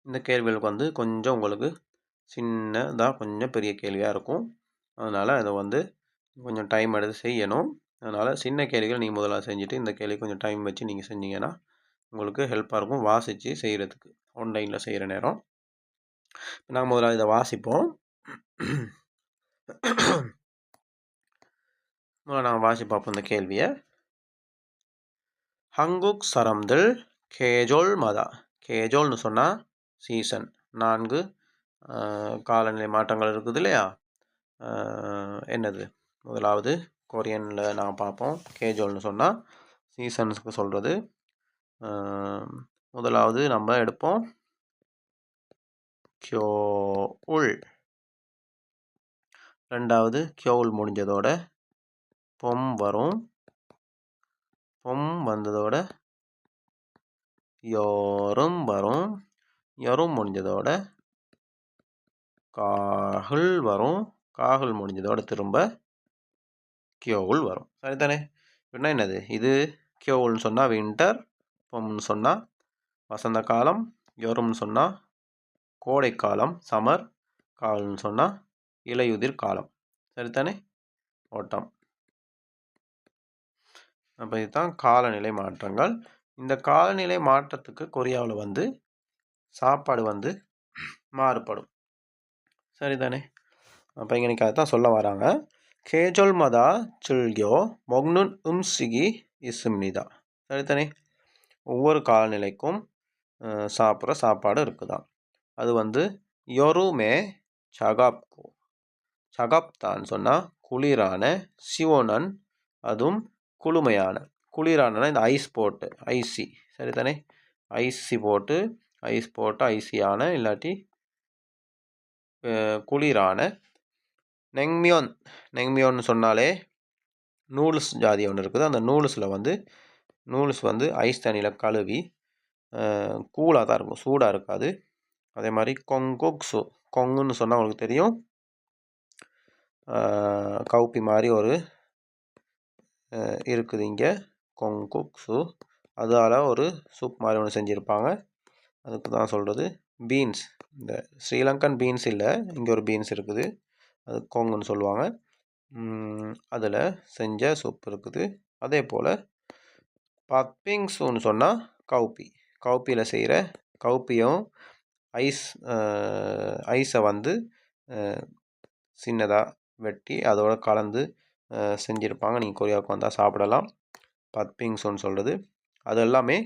இந்த கேள்விகளுக்கு வந்து கொஞ்சம் உங்களுக்கு சின்னதாக கொஞ்சம் பெரிய கேள்வியாக இருக்கும். அதனால் அதை வந்து கொஞ்சம் டைம் எடுத்து செய்யணும். அதனால் சின்ன கேள்விகள் நீங்கள் முதல்ல செஞ்சுட்டு இந்த கேள்வி கொஞ்சம் டைம் வச்சு நீங்கள் செஞ்சீங்கன்னா உங்களுக்கு ஹெல்ப்பாக இருக்கும் வாசித்து செய்கிறதுக்கு ஆன்லைனில் செய்கிற நேரம். நாங்கள் முதல்ல இதை வாசிப்போம். நாங்கள் வாசி பார்ப்போம் இந்த கேள்வியை. ஹங்குக் சரம்தில் கேஜோல் மதா. கேஜோல்னு சொன்னால் சீசன், 4 காலநிலை மாற்றங்கள் இருக்குது இல்லையா. என்னது முதலாவது கொரியனில் நான் பார்ப்போம். கேஜோல்னு சொன்னால் சீசன்ஸுக்கு சொல்கிறது. முதலாவது நம்ம எடுப்போம் கியோல். ரெண்டாவது கியோல் முடிஞ்சதோட பொம் வரும். பொம் வந்ததோட யோரும் வரும். யோரும் முடிஞ்சதோட காகுல் வரும். காகுல் முடிஞ்சதோட திரும்ப கியோல் வரும் சரிதானே. அப்படின்னா என்னது இது கியோல்னு சொன்னால் வின்டர், பொம்னு சொன்னால் வசந்த காலம், யோரும்னு சொன்னால் கோடைக்காலம் சம்மர், காகுல்னு சொன்னால் இலையுதிர் காலம் சரிதானே, ஓட்டம். அப்போ இதுதான் காலநிலை மாற்றங்கள். இந்த காலநிலை மாற்றத்துக்கு கொரியாவில் வந்து சாப்பாடு வந்து மாறுபடும் சரிதானே. அப்போ இங்கே அதை தான் சொல்ல வராங்க. கேஜோல் மதா சில்கியோ மொக்னுன் உம்சிகி இசும்னிதா சரிதானே. ஒவ்வொரு காலநிலைக்கும் சாப்பிட்ற சாப்பாடு இருக்குதான். அது வந்து யோருமே சகாப்தான்னு சொன்னால் குளிரான, சிவோனன் அதுவும் குளுமையான. குளிரானா இந்த ஐஸ் போட்டு ஐசி சரிதானே. ஐசி போட்டு ஐசியான இல்லாட்டி குளிரான. நெங்மியோன்னு சொன்னாலே நூடுல்ஸ் ஜாதி ஒன்று இருக்குது. அந்த நூடுல்ஸ் வந்து ஐஸ் தண்ணியில் கழுவி கூலாக தான் இருக்கும், சூடாக இருக்காது. அதே மாதிரி கொங்குன்னு சொன்னால் உங்களுக்கு தெரியும், கவுப்பி மாதிரி ஒரு இருக்குது இங்கே கொங்குக்ஸு. அதால் ஒரு சூப் மாதிரி ஒன்று செஞ்சுருப்பாங்க. அதுக்கு தான் சொல்கிறது பீன்ஸ். இந்த ஸ்ரீலங்கன் பீன்ஸ் இல்லை, இங்கே ஒரு பீன்ஸ் இருக்குது, அது கொங்குன்னு சொல்லுவாங்க. அதில் செஞ்ச சூப் இருக்குது. அதே போல் பத்பிங்ஸுன்னு சொன்னால் கவுப்பியில் செய்கிற கவுப்பியும் ஐஸை வந்து சின்னதாக வெட்டி அதோட கலந்து செஞ்சுருப்பாங்க. நீங்கள் கொரியாவுக்கு வந்தால் சாப்பிடலாம். பத்பிங்ஸுன்னு சொல்கிறது அது எல்லாமே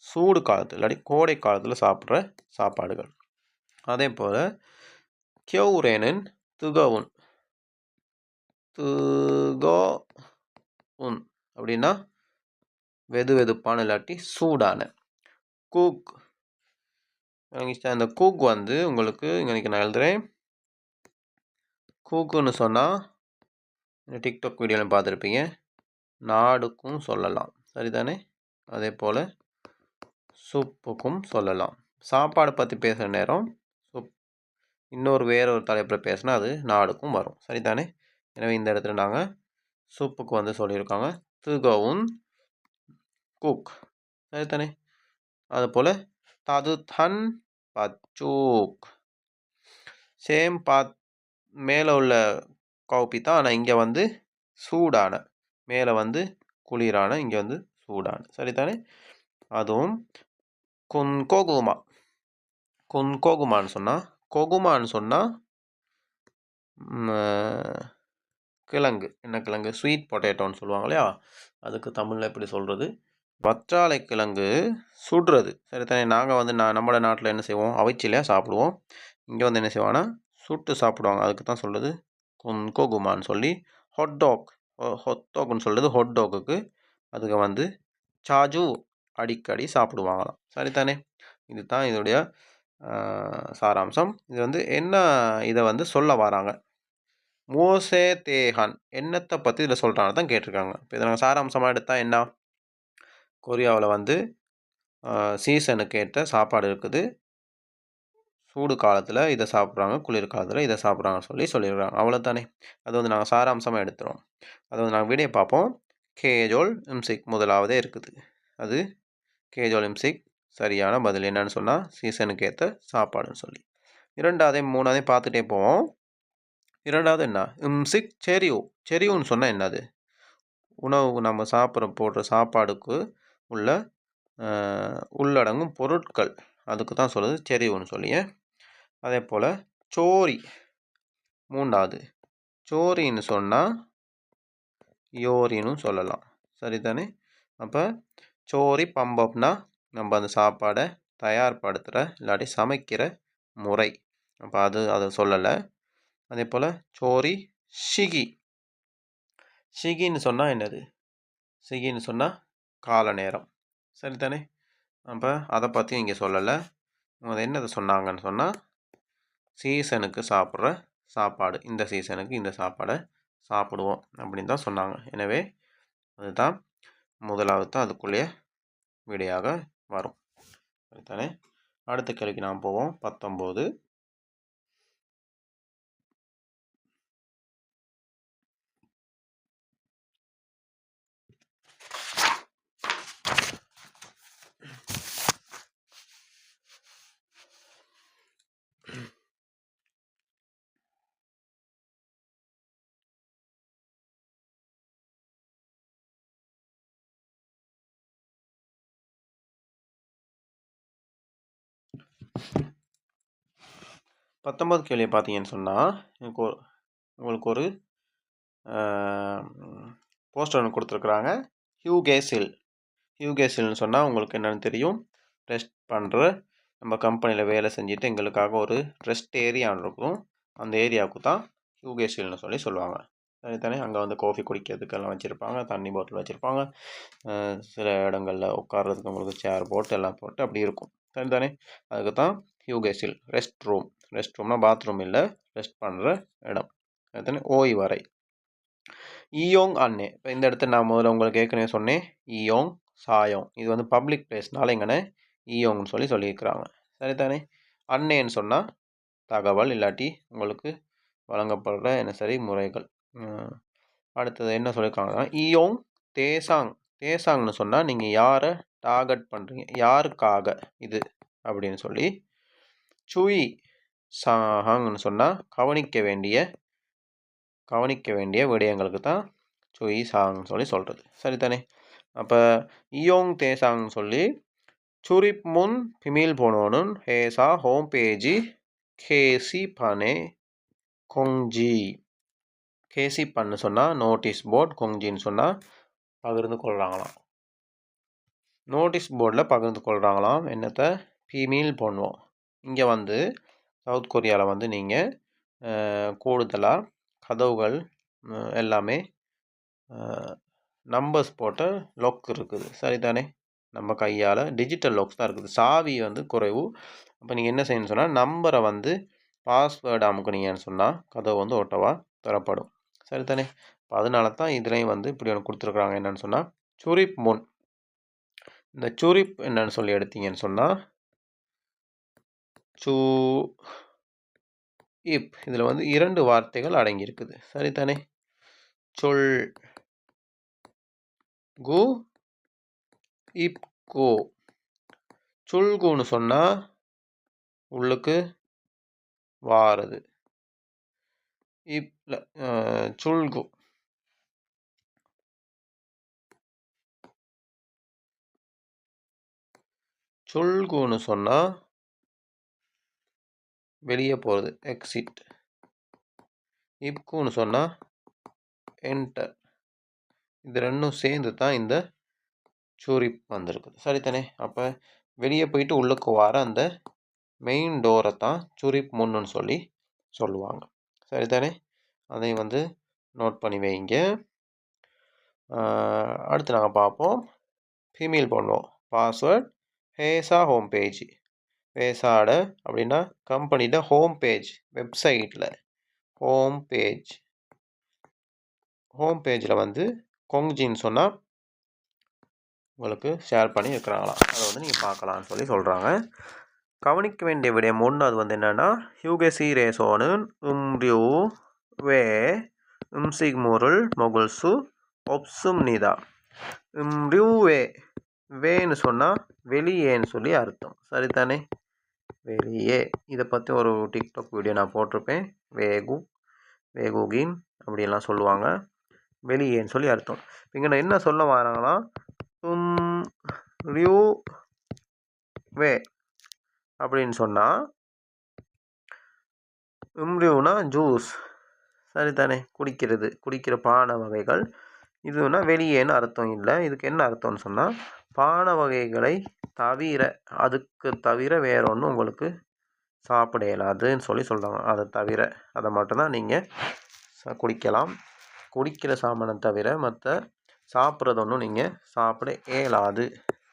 சூடு காலத்தில் இல்லாட்டி கோடை காலத்தில் சாப்பிட்ற சாப்பாடுகள். அதே போல் கியவுரேனன் துகவுன் துகோஉன் அப்படின்னா வெது வெதுப்பான இல்லாட்டி சூடான. கூக் இந்த கூக் வந்து உங்களுக்கு இன்னைக்கு நான் எழுதுகிறேன். கூக்குன்னு சொன்னால் டிக்டாக் வீடியோவில் பார்த்துருப்பீங்க, நாடுக்கும் சொல்லலாம், சரிதானே? அதே போல் சூப்புக்கும் சொல்லலாம். சாப்பாடு பற்றி பேசுகிற நேரம் சூப், வேற ஒரு தலைப்பில் பேசினா அது நாடுக்கும் வரும், சரிதானே? எனவே இந்த இடத்துல நாங்கள் சூப்புக்கு வந்து சொல்லியிருக்காங்க துகவுன் குக், சரிதானே? அதுபோல் தது தன் பச்சூக், சேம் மேலே உள்ள காப்பி தான், ஆனால் இங்கே வந்து சூடான, மேலே வந்து குளிரான, இங்கே வந்து சூடான, சரிதானே? அதுவும் குன்கோகுமா, குன்கோகுமான்னு சொன்னால், கொகுமான்னு சொன்னால் கிழங்கு, என்ன கிழங்கு? ஸ்வீட் பொட்டேட்டோன்னு சொல்லுவாங்க இல்லையா, அதுக்கு தமிழில் எப்படி சொல்கிறது? வற்றாலை கிழங்கு சுடுறது, சரிதானே? நாங்கள் வந்து நம்மளோட நாட்டில் என்ன செய்வோம், அவிச்சிலையாக சாப்பிடுவோம். இங்கே வந்து என்ன செய்வாங்கன்னா சுட்டு சாப்பிடுவாங்க. அதுக்கு தான் சொல்கிறது குன்கோகுமான்னு சொல்லி. ஹொட்டாக், ஹொட்டாக்னு சொல்கிறது ஹொட்டாக்கு. அதுக்கு வந்து சாஜு அடிக்கடி சாப்பிடுவாங்களாம், சரிதானே? இது தான் இதோடைய சாராம்சம். இது வந்து என்ன இதை வந்து சொல்ல வராங்க, மோசே தேஹான் என்னத்தை பற்றி இதில் சொல்கிறாங்க தான் கேட்டிருக்காங்க. இப்போ இதை நாங்கள் சாராம்சமாக எடுத்தால் என்ன, கொரியாவில் வந்து சீசனுக்கு ஏற்ற சாப்பாடு இருக்குது. சூடு காலத்தில் இதை சாப்பிட்றாங்க, குளிர் காலத்தில் இதை சாப்பிட்றாங்கன்னு சொல்லிடுறாங்க, அவ்வளோதானே? அது வந்து நாங்கள் சாராம்சமாக எடுத்துகிறோம். அது வந்து நாங்கள் வீடியோ பார்ப்போம். கேஜோல் இம்சிக் முதலாவதே இருக்குது. அது கேஜோல் இம்சிக் சரியான பதில். என்னன்னு சொன்னால் சீசனுக்கு ஏற்ற சாப்பாடுன்னு சொல்லி. இரண்டாவதையும் மூணாவதையும் பார்த்துட்டே போவோம். இரண்டாவது என்ன, இம்சிக் செரியூ. செரியூன்னு சொன்னால் என்னது? உணவு நம்ம போடுற சாப்பாடுக்கு உள்ள உள்ளடங்கும் பொருட்கள், அதுக்கு தான் சொல்லுது செரியூன்னு சொல்லியே. அதே போல் சோரி, மூன்றாவது சோரின்னு சொன்னால் யோரின்னு சொல்லலாம், சரிதானே? அப்போ சோரி பம்பப்னா நம்ம அந்த சாப்பாடை தயார்படுத்துகிற இல்லாட்டி சமைக்கிற முறை, அப்போ அதை சொல்லலை. அதே போல் சோரி ஷிகி, ஷிகின்னு சொன்னால் என்னது? ஷிகின்னு சொன்னால் கால நேரம், சரிதானே? அப்போ அதை பற்றி இங்கே சொல்லலை. அது என்னது சொன்னாங்கன்னு சொன்னால் சீசனுக்கு சாப்பிட்ற சாப்பாடு, இந்த சீசனுக்கு இந்த சாப்பாடை சாப்பிடுவோம் அப்படின்னு தான் சொன்னாங்க. எனவே அதுதான் முதலாவது தான் அதுக்குள்ளேயே விடையாக வரும், சரிதானே? அடுத்த கேள்விக்கு நாம் போவோம். 19. கேள்வியை பார்த்தீங்கன்னு சொன்னால் உங்களுக்கு ஒரு போஸ்டர் ஒன்று கொடுத்துருக்குறாங்க. ஹியூகேசில்னு சொன்னால் உங்களுக்கு என்னென்னு தெரியும், ரெஸ்ட் பண்ணுற, நம்ம கம்பெனியில் வேலை செஞ்சுட்டு எங்களுக்காக ஒரு ரெஸ்ட் ஏரியான்னு இருக்கும், அந்த ஏரியாவுக்கு தான் ஹியூகேசில்னு சொல்லுவாங்க, சரிதானே? அங்கே வந்து காஃபி குடிக்கிறதுக்கெல்லாம் வச்சுருப்பாங்க, தண்ணி பாட்டில் வச்சுருப்பாங்க, சில இடங்களில் உட்கார்றதுக்கு உங்களுக்கு சேர் போட்டு எல்லாம் போட்டு அப்படி இருக்கும், சரிதானே? அதுக்கு தான் ஹியூகேசில். ரெஸ்ட் ரூம்னா பாத்ரூம் இல்லை, ரெஸ்ட் பண்ணுற இடம், அதுதானே? ஓய்வறை. ஈயோங் அன்னே, இப்போ இந்த இடத்துல நான் முதல்ல உங்களுக்கு ஏற்கனவே சொன்னேன், ஈயோங் சாயோங், இது வந்து பப்ளிக் பிளேஸ்னால எங்கன்னு ஈயோங்னு சொல்லியிருக்கிறாங்க, சரிதானே? அன்னேன்னு சொன்னால் தகவல் இல்லாட்டி உங்களுக்கு வழங்கப்படுற என்ன சரி முறைகள். அடுத்தது என்ன சொல்லியிருக்காங்கன்னா ஈயோங் தேசாங்னு சொன்னால் நீங்கள் யாரை டார்கெட் பண்ணுறீங்க, யாருக்காக இது அப்படின்னு சொல்லி. சுயி சாஹாங்னு சொன்னால் கவனிக்க வேண்டிய விடயங்களுக்கு தான் சுயி சாங்னு சொல்கிறது, சரிதானே? அப்போ ஈயோங் தேசாங்னு சொல்லி சுரிப் முன் பிமில் போனோனுன் ஹேசா ஹோம் பேஜி கேசி பனே கொங்ஜி. கேசி பண்ணு சொன்னால் நோட்டீஸ் போர்ட், கொங்ஜின்னு சொன்னால் பகிர்ந்து கொள்கிறாங்களாம். நோட்டீஸ் போர்டில் பகிர்ந்து கொள்கிறாங்களாம் என்னத்தை ஃபீமேல் பொண்ணு. இங்கே வந்து சவுத் கொரியாவில் வந்து நீங்கள் கூடுதலாக கதவுகள் எல்லாமே நம்பர்ஸ் போட்ட லாக் இருக்குது. சரிதானே? நம்ம கையால் டிஜிட்டல் லாக்ஸ் தான் இருக்குது. சாவி வந்து குறைவு. அப்போ நீங்கள் என்ன செய்யணும்னு சொன்னால் நம்பரை வந்து பாஸ்வேர்டு அமுக்குனீங்கன்னு சொன்னால் கதவு வந்து ஓட்டவா தரப்படும். சரிதானே? அதனால தான் இதுலேயும் வந்து இப்படி ஒன்று கொடுத்துருக்குறாங்க. என்னென்னு சொன்னால் சுரிப் முன். இந்த சுரிப் என்னன்னு சொல்லி எடுத்தீங்கன்னு சொன்னால் சு இப் இதில் வந்து 2 வார்த்தைகள் அடங்கியிருக்குது. சரிதானே? சொல் கு இப் கோ. சுல்குன்னு சொன்னால் உள்ளுக்கு வாரது. இப்ல சுல்கு. சுல்குன்னு சொன்னால் வெளியே போகிறது, எக்ஸிட். இப்குன்னு சொன்னால் என்டர். இது ரெண்டும் சேர்ந்து தான் இந்த சுரிப் வந்திருக்குது. சரிதானே? அப்போ வெளியே போயிட்டு உள்ளுக்கு வர அந்த மெயின் டோரை தான் சுரிப் முன்னுன்னு சொல்லி சொல்லுவாங்க. சரிதானே? அதை வந்து நோட் பண்ணி வைங்க. அடுத்து நாங்கள் பார்ப்போம். ஃபீமேல் பண்ணுவோம். பாஸ்வேர்ட் ஹேசா ஹோம் பேஜ். ஹேசாட அப்படின்னா கம்பெனியோட ஹோம் பேஜ், வெப்சைட்டில் ஹோம் பேஜ். ஹோம் பேஜில் வந்து கொங்ஜின்னு சொன்னால் உங்களுக்கு ஷேர் பண்ணி இருக்கிறாங்களாம். அதை வந்து நீங்கள் பார்க்கலான்னு சொல்லி சொல்கிறாங்க. கவனிக்க வேண்டிய விடயம் ஒன்று அது வந்து என்னென்னா ஹியூகெசி ரேசோனு ரியூ வே சிக்முருள் மொகுல்சு ஒப்சும் நிதா. ரியூ வேன்னு சொன்னால் வெளியேன்னு சொல்லி அர்த்தம். சரிதானே? வெளியே. இதை பற்றி ஒரு டிக்டாக் வீடியோ நான் போட்டிருப்பேன். வேகுகின் அப்படியெல்லாம் சொல்லுவாங்க. வெளியேன்னு சொல்லி அர்த்தம். இங்கே நான் என்ன சொல்ல வராங்கன்னா ரியூ வே அப்படின்னு சொன்னால் ரியூனா ஜூஸ். சரிதானே? குடிக்கிற பான வகைகள். இதுனா வெளியேன்னு அர்த்தம் இல்லை. இதுக்கு என்ன அர்த்தம்னு சொன்னால் பான வகைகளை தவிர, அதுக்கு தவிர வேற ஒன்றும் உங்களுக்கு சாப்பிட இயலாதுன்னு சொல்லி சொல்கிறாங்க. அதை தவிர அதை மட்டும்தான் நீங்கள் குடிக்கலாம். குடிக்கிற சாமானை தவிர மற்ற சாப்பிட்றது ஒன்றும் நீங்கள் சாப்பிட இயலாது.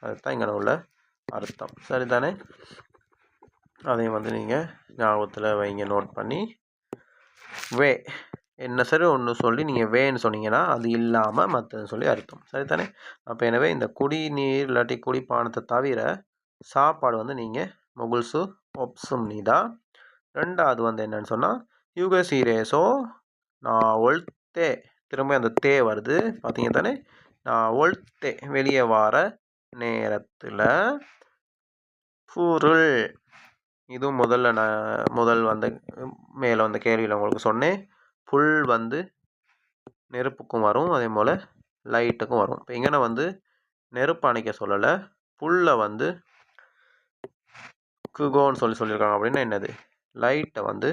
அதுதான் இங்கே உள்ள அர்த்தம். சரிதானே? அதையும் வந்து நீங்கள் ஞாபகத்தில் வைங்க, நோட் பண்ணி. வே என்ன சரி ஒன்று சொல்லி நீங்கள் வேன்னு சொன்னீங்கன்னா அது இல்லாமல் மற்றதுன்னு சொல்லி அர்த்தம். சரிதானே? அப்போ எனவே இந்த குடிநீர் இல்லாட்டி குடிப்பானத்தை தவிர சாப்பாடு வந்து நீங்கள் மொகுல்சு ஒப்சும் நீதா. ரெண்டாவது வந்து என்னன்னு சொன்னால் யூகசீரேசோ நான் ஒல்தே. திரும்ப அந்த தே வருது பார்த்தீங்க தானே? நான் ஒல்தே வெளியே வார நேரத்தில் பொருள். இதுவும் முதல் வந்த மேலே வந்த கேள்வியில் உங்களுக்கு சொன்னேன். புல் வந்து நெருப்புக்கும் வரும், அதே போல் லைட்டுக்கும் வரும். இப்போ இங்கே வந்து நெருப்பு அணைக்க சொல்லலை, புல்லை வந்து குகோன்னு சொல்லியிருக்காங்க. அப்படின்னா என்னது? லைட்டை வந்து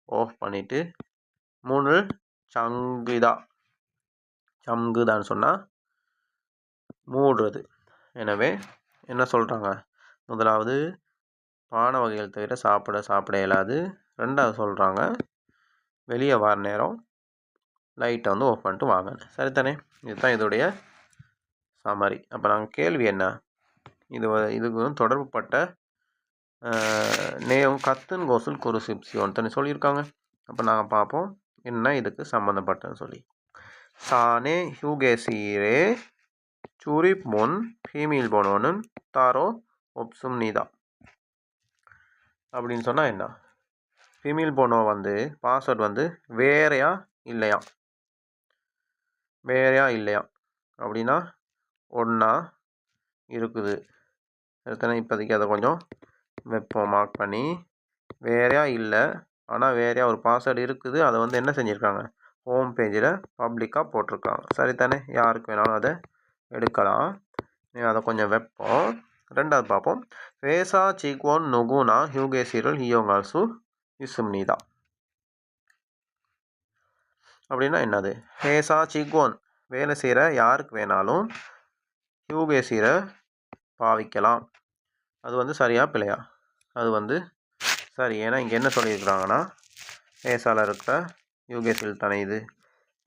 ஆஃப் பண்ணிவிட்டு மூணு சங்குதான்னு சொன்னால் மூடுறது. எனவே என்ன சொல்கிறாங்க? முதலாவது பான வகைகள் தவிர சாப்பிட இயலாது. ரெண்டாவது சொல்கிறாங்க வெளியே வர நேரம் லைட்டை வந்து ஆஃப் பண்ணிட்டு வாங்க. சரிதானே? இதுதான் இதோடைய சமரி. அப்போ நாங்கள் கேள்வி என்ன, இதுக்கு தொடர்பு பட்ட நேம் கத்துன் கோசுல் குருசிப்சியோன்னு தண்ணி சொல்லியிருக்காங்க. அப்போ நாங்கள் பார்ப்போம் என்ன இதுக்கு சம்மந்தப்பட்டன்னு சொல்லி. சானே ஹியூகேசீரே சுரிப் முன் ஃபீமேல் போனோன்னு தாரோ ஒப்சும் நீதா அப்படின்னு சொன்னால் என்ன? ஃபீமேல் போனோ வந்து பாஸ்வேர்ட் வந்து வேறையா இல்லையா அப்படின்னா ஒன்றா இருக்குது. எத்தனை இப்போதைக்கு அதை கொஞ்சம் வைப்போம் மார்க் பண்ணி. வேறையா இல்லை, ஆனால் வேறையா ஒரு பாஸ்வேர்டு இருக்குது. அதை வந்து என்ன செஞ்சுருக்காங்க? ஹோம் பேஜில் பப்ளிக்காக போட்டிருக்காங்க. சரிதானே? யாருக்கு வேணாலும் அதை எடுக்கலாம். அதை கொஞ்சம் வைப்போம். ரெண்டாவது பார்ப்போம். வேசா சிக்வோன் நொகுனா ஹியூகேசிரல் ஹியோங்கால்சு இசும் நீதா அப்படின்னா என்னது? ஹேசா சிக்வோன் வேலை செய்கிற யாருக்கு வேணாலும் ஹியூகேசிர பாவிக்கலாம். அது வந்து சரியா பிழையா? அது வந்து சரி. ஏன்னா இங்கே என்ன சொல்லியிருக்கிறாங்கன்னா ஏசால இருக்கிற யூகேசில் தானே இது.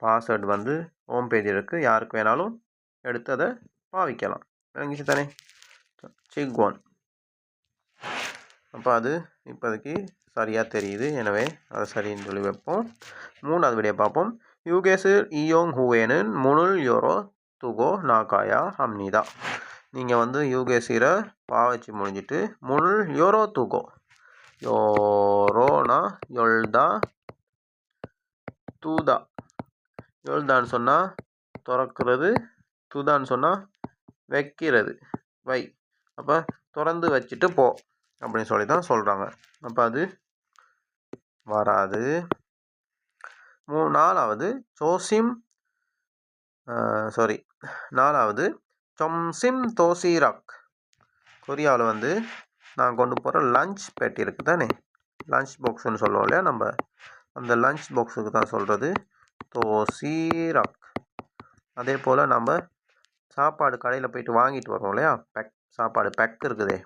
பாஸ்வேர்டு வந்து ஹோம் பேஜ் இருக்குது, யாருக்கு வேணாலும் எடுத்து அதை பாவிக்கலாம். விளங்கிச்சு தானே? சிக்வான். அப்போ அது இப்போதைக்கு சரியாக தெரியுது. எனவே அதை சரின்னு சொல்லி வைப்போம். 3வது விடையை பார்ப்போம். யூகேசில் இயோங் ஹூவேனன் முனுல் யோரோ துகோ நாகாயா ஹம்னிதா. நீங்கள் வந்து யூகேசிரை பாவச்சு முடிஞ்சிட்டு முனுல் யோரோ துகோ, யோரோனா யொல்தா, தூதா. யொல்தான்னு சொன்னால் திறக்கிறது, தூதான்னு சொன்னால் வைக்கிறது, வை. அப்போ திறந்து வச்சுட்டு போ அப்படின்னு சொல்லி தான் சொல்கிறாங்க. அப்போ அது வராது. 4வது சொம்சிம் தோசிராக். கொரியாவில் வந்து நான் கொண்டு போகிற லஞ்ச் பெட்டி இருக்குது தானே, லஞ்ச் பாக்ஸ்ன்னு சொல்லுவோம் இல்லையா நம்ம, அந்த லஞ்ச் பாக்ஸுக்கு தான் சொல்கிறது தோசிராக். அதே போல் நம்ம சாப்பாடு கடையில் போயிட்டு வாங்கிட்டு வரோம் இல்லையா, சாப்பாடு பேக் இருக்குதே,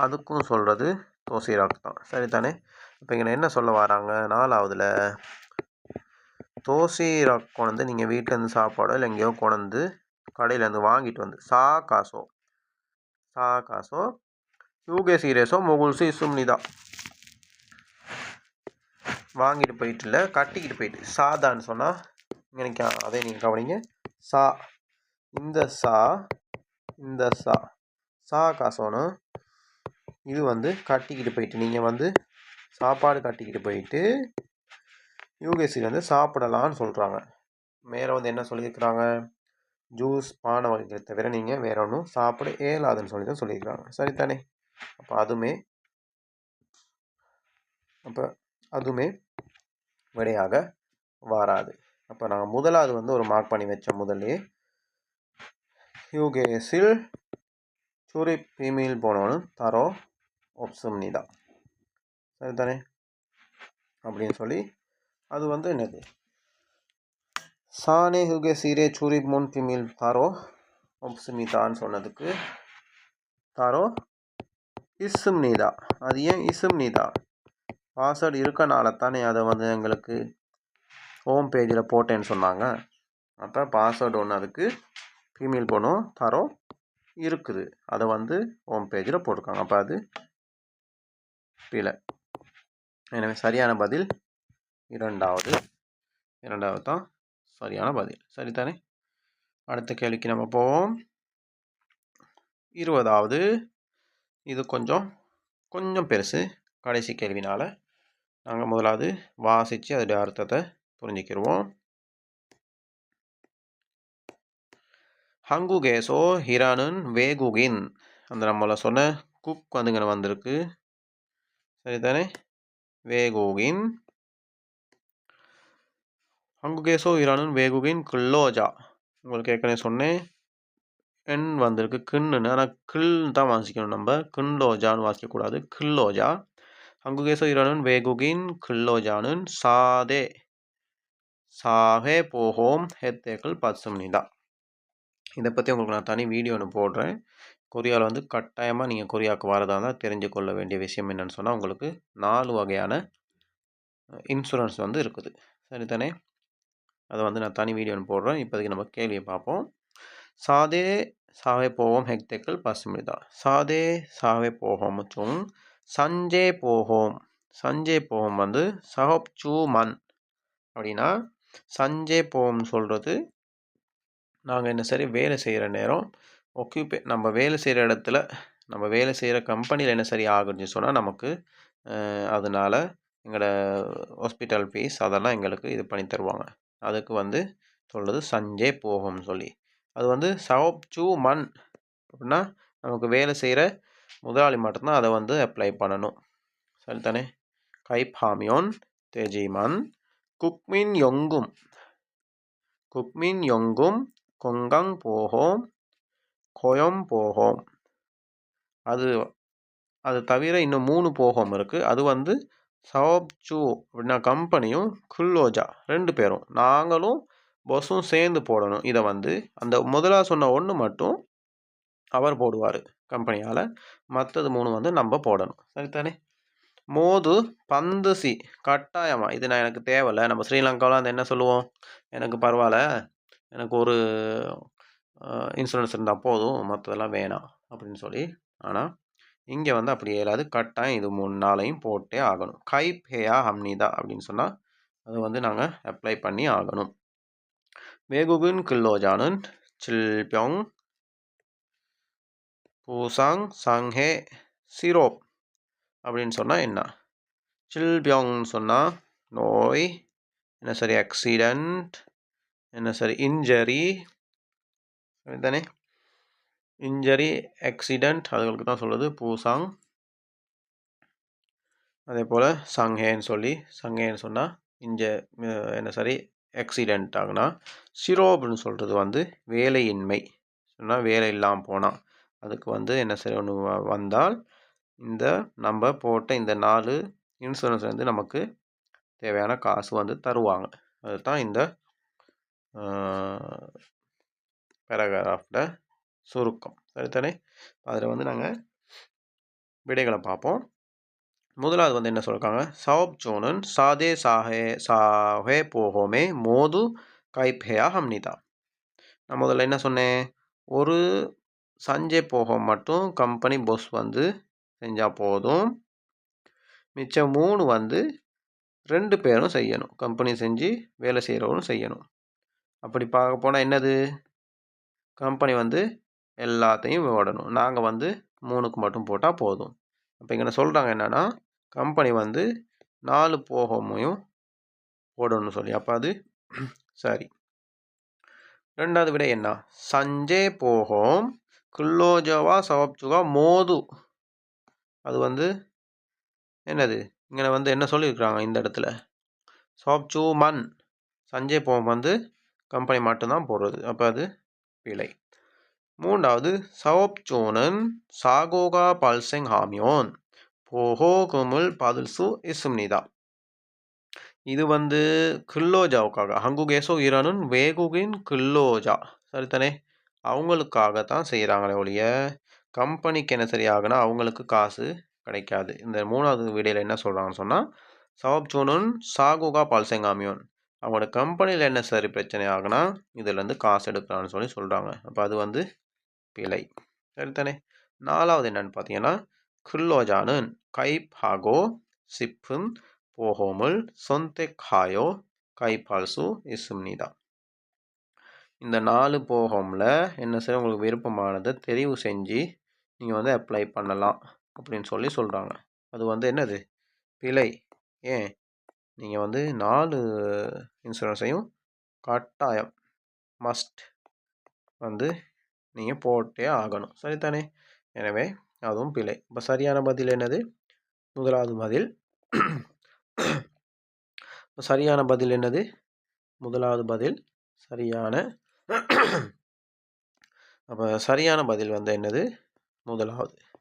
அதுக்கும் சொல்கிறது தோசிராக் தான். சரிதானே? இப்போ இங்கே என்ன சொல்ல வராங்க, 4வதுல தோசிராக் கொண்டு நீங்கள் வீட்டிலேருந்து சாப்பாடோ இல்லை எங்கேயோ கொண்டு கடையிலேருந்து வாங்கிட்டு வந்து சா காசோ யூகேசிரேஸோ முகுல்சி சும்னிதா. வாங்கிட்டு போயிட்டு இல்லை, கட்டிக்கிட்டு போயிட்டு. சாதான்னு சொன்னால் இங்கே அதே நீங்கள் கவனிங்க. சா, இந்த சா காசோன்னு இது வந்து கட்டிக்கிட்டு போயிட்டு, நீங்கள் வந்து சாப்பாடு கட்டிக்கிட்டு போயிட்டு யூகேசியில் வந்து சாப்பிடலான்னு சொல்கிறாங்க. மேலே வந்து என்ன சொல்லியிருக்கிறாங்க, ஜூஸ் பான வகைகளை தவிர நீங்கள் வேற ஒன்றும் சாப்பிட இயலாதுன்னு சொல்லி தான் சொல்லியிருக்கிறாங்க. சரிதானே? அப்போ அதுவுமே விடையாக வராது. அப்போ நாங்கள் முதலாவது வந்து ஒரு மார்க் பண்ணி வச்ச முதல்லே யூகேசில் சுரிப் பீமீல் போனோன்னு தரோ ஒப்சும்னிதா. சரிதானே? அப்படின்னு சொல்லி அது வந்து என்னது, சானே யூகேசிரே சுரிப் முன் பீமீல் தாரோ ஒப்சுமிதான்னு சொன்னதுக்கு தாரோ இசும்னிதா. அது ஏன் இசும்னிதா? பாஸ்வேர்டு இருக்கனால தானே அதை வந்து எங்களுக்கு ஹோம் பேஜில் போட்டேன்னு சொன்னாங்க. அப்போ பாஸ்வேர்டு ஒன்று அதுக்கு ஃபீமேல் போனோம் தரோ இருக்குது, அதை வந்து ஹோம் பேஜில் போட்டிருக்காங்க. அப்போ அது பிழை. எனவே சரியான பதில் 2வது தான் சரியான பதில். சரிதானே? அடுத்த கேள்விக்கு நம்ம போவோம். 20வது. இது கொஞ்சம் பெருசு. கடைசி கேள்வினால் நாங்கள் முதலாவது வாசித்து அதோடைய அர்த்தத்தை புரிஞ்சுக்கிடுவோம். ஹங்குகேசோ ஹிரானுன் வேகுகின். அந்த நம்மளை சொன்ன குக் வந்து இங்கே வந்திருக்கு. சரிதானே? வேகுகின். ஹங்குகேசோ ஹிரானுன் வேகுகின் கில்லோஜா. உங்களுக்கு ஏற்கனவே சொன்னேன் எண் வந்திருக்கு கின்னு, ஆனால் கில் தான் வாசிக்கணும், நம்ம கின்லோஜான்னு வாசிக்கக்கூடாது, கில்லோஜா. ஹங்குகேசோ ஹிரானுன் வேகுகின் கில்லோஜானுன் சாஹே போஹோம் ஹெத்தேக்கள் பசும்னிதா. இதை பற்றி உங்களுக்கு நான் தனி வீடியோ ஒன்று போடுறேன். கொரியாவில் வந்து கட்டாயமாக நீங்கள் கொரியாவுக்கு வரதா இருந்தால் தெரிஞ்சு கொள்ள வேண்டிய விஷயம் என்னென்னு சொன்னால், உங்களுக்கு 4 வகையான இன்சூரன்ஸ் வந்து இருக்குது. சரிதானே? அதை வந்து நான் தனி வீடியோ ஒன்று போடுறேன். இப்போதைக்கு நம்ம கேள்வியை பார்ப்போம். சாவே போவோம் ஹெக்தேக்கள் பசுமிதா. சாவே போவோம் மற்றும் சஞ்சே போவோம் வந்து சஹப் சூ மன். அப்படின்னா சஞ்சே போவோம்னு சொல்கிறது நாங்கள் என்ன சரி வேலை செய்கிற நேரம் நம்ம வேலை செய்கிற இடத்துல, நம்ம வேலை செய்கிற கம்பெனியில் என்ன சரி ஆகுதுன்னு சொன்னால் நமக்கு அதனால் எங்களோட ஹாஸ்பிட்டல் ஃபீஸ் அதெல்லாம் எங்களுக்கு இது பண்ணி தருவாங்க. அதுக்கு வந்து சொல்கிறது சஞ்சே போகும்னு சொல்லி. அது வந்து சஹப் சூ மன் அப்படின்னா நமக்கு வேலை செய்கிற முதலாளி மட்டும்தான் அதை வந்து அப்ளை பண்ணணும். சரிதானே? கைப் ஹாமியோன் தேஜிமன் குக்மின் யொங்கும் கொங்கங் போஹோம் கொயம் போஹோம். அது தவிர இன்னும் 3 போஹோம் இருக்குது. அது வந்து சஹப்சூ அப்படின்னா கம்பெனியும் குல்லோஜா 2 பேரும் நாங்களும் பஸ்ஸும் சேர்ந்து போடணும். இதை வந்து அந்த முதலாக சொன்ன ஒன்று மட்டும் அவர் போடுவார் கம்பெனியால், மற்றது 3 வந்து நம்ம போடணும். சரிதானே? மோது பந்து சி கட்டாயமா இது நான் எனக்கு தேவையில்ல. நம்ம ஸ்ரீலங்காவில் அந்த என்ன சொல்லுவோம், எனக்கு பரவாயில்ல, எனக்கு ஒரு இன்சூரன்ஸ் இருந்தால் போதும், மற்றதெல்லாம் வேணாம் அப்படின்னு சொல்லி. ஆனால் இங்கே வந்து அப்படி இயலாது. கட்டாயம் இது 3 நாளையும் போட்டே ஆகணும். கைப் ஹேயா ஹம்னிதா அப்படின்னு சொன்னால் அது வந்து நாங்கள் அப்ளை பண்ணி ஆகணும். 외국인 근로자는 질병, 부상, 상해, 실업 அப்படின்னு சொன்னால் என்ன? 질병ன்னு சொன்னால் நோய், என்ன சரி ஆக்சிடெண்ட், என்ன சரி இன்ஜரி, தானே? இன்ஜரி ஆக்சிடெண்ட் அதுகளுக்கு தான் சொல்லுது பூசாங். அதே போல் சங்கேன்னு சொன்னால் என்ன சரி ஆக்சிடெண்ட் ஆகுனா. சிரோப்னு சொல்கிறது வந்து வேலையின்மை சொன்னால், வேலை இல்லாமல் போனால் அதுக்கு வந்து என்ன சரி ஒன்று வந்தால் இந்த நம்ம போட்ட இந்த 4 இன்சூரன்ஸ் வந்து நமக்கு தேவையான காசு வந்து தருவாங்க. அதுதான் இந்த பேராகிராஃபில் சுருக்கம். சரிதானே? அதில் வந்து நாங்கள் விடைகளை பார்ப்போம். முதலாவது வந்து என்ன சொல்லியிருக்காங்க, சாப்சோனன் சாதே சாஹே போகோமே மோது கைப்பேயா ஹம்னிதா. நான் முதல்ல என்ன சொன்னேன், ஒரு சஞ்சே போகம் மட்டும் கம்பெனி பாஸ் வந்து செஞ்சால் போதும், மிச்சம் 3 வந்து 2 பேரும் செய்யணும். கம்பெனி செஞ்சு வேலை செய்கிறவரும் செய்யணும். அப்படி பார்க்க போனால் என்னது, கம்பெனி வந்து எல்லாத்தையும் ஓடணும், நாங்கள் வந்து 3க்கு மட்டும் போட்டால் போதும். அப்போ இங்கே சொல்கிறாங்க என்னென்னா, கம்பெனி வந்து 4 போகமையும் போடணும்னு சொல்லி. அப்போ அது சரி. ரெண்டாவது விட என்ன, சஞ்சே போகம் குல்லோஜவா சவப்சுகா மோது. அது வந்து என்னது, இங்கே வந்து என்ன சொல்லியிருக்கிறாங்க இந்த இடத்துல, சவப்சு மண், சஞ்சே போகம் வந்து கம்பெனி மட்டும்தான் போடுறது. அப்போ அது பிழை. மூன்றாவது சவப்சோனன் சாகோகா பல்செங் ஹாமியோன் போகோகுமுல் பதில்சு இசும்னிதா. இது வந்து கில்லோஜாவுக்காக, ஹங்குகேசோ ஈரானுன் வேகுகின் கில்லோஜா, சரித்தானே, அவங்களுக்காக தான் செய்கிறாங்களே ஒழிய கம்பெனிக்கு என்ன சரியாகுனா அவங்களுக்கு காசு கிடைக்காது. இந்த 3வது வீடியோவில் என்ன சொல்கிறாங்கன்னு சொன்னால், சவப்சோனுன் சாகுகா பால்செங்காமியோன், அவங்களோட கம்பெனியில் என்ன சரி பிரச்சனை ஆகுனா இதுலேருந்து காசு எடுக்கலான்னு சொல்லி சொல்கிறாங்க. அப்போ அது வந்து பிழை. சரித்தானே? 4வது என்னன்னு பார்த்தீங்கன்னா, கில்லோஜானுன் கைப் ஹாகோ சிப்புன் போகோமுல் சொந்தெக்காயோ கைப்பால்சு இசும்னிதா. இந்த 4 போகமில் என்ன செய்ய உங்களுக்கு விருப்பமானதை தெரிவு செஞ்சு நீங்கள் வந்து அப்ளை பண்ணலாம் அப்படின்னு சொல்லி சொல்கிறாங்க. அது வந்து என்னது, பிழை. ஏன், நீங்கள் வந்து 4 இன்சூரன்ஸையும் கட்டாயம் மஸ்ட் வந்து நீங்கள் போட்டே ஆகணும். சரிதானே? எனவே அதுவும் பிழை. இப்போ சரியான பதில் என்னது, முதலாவது பதில். சரியான பதில் என்னது, முதலாவது பதில் சரியான. அப்போ சரியான பதில் வந்து என்னது,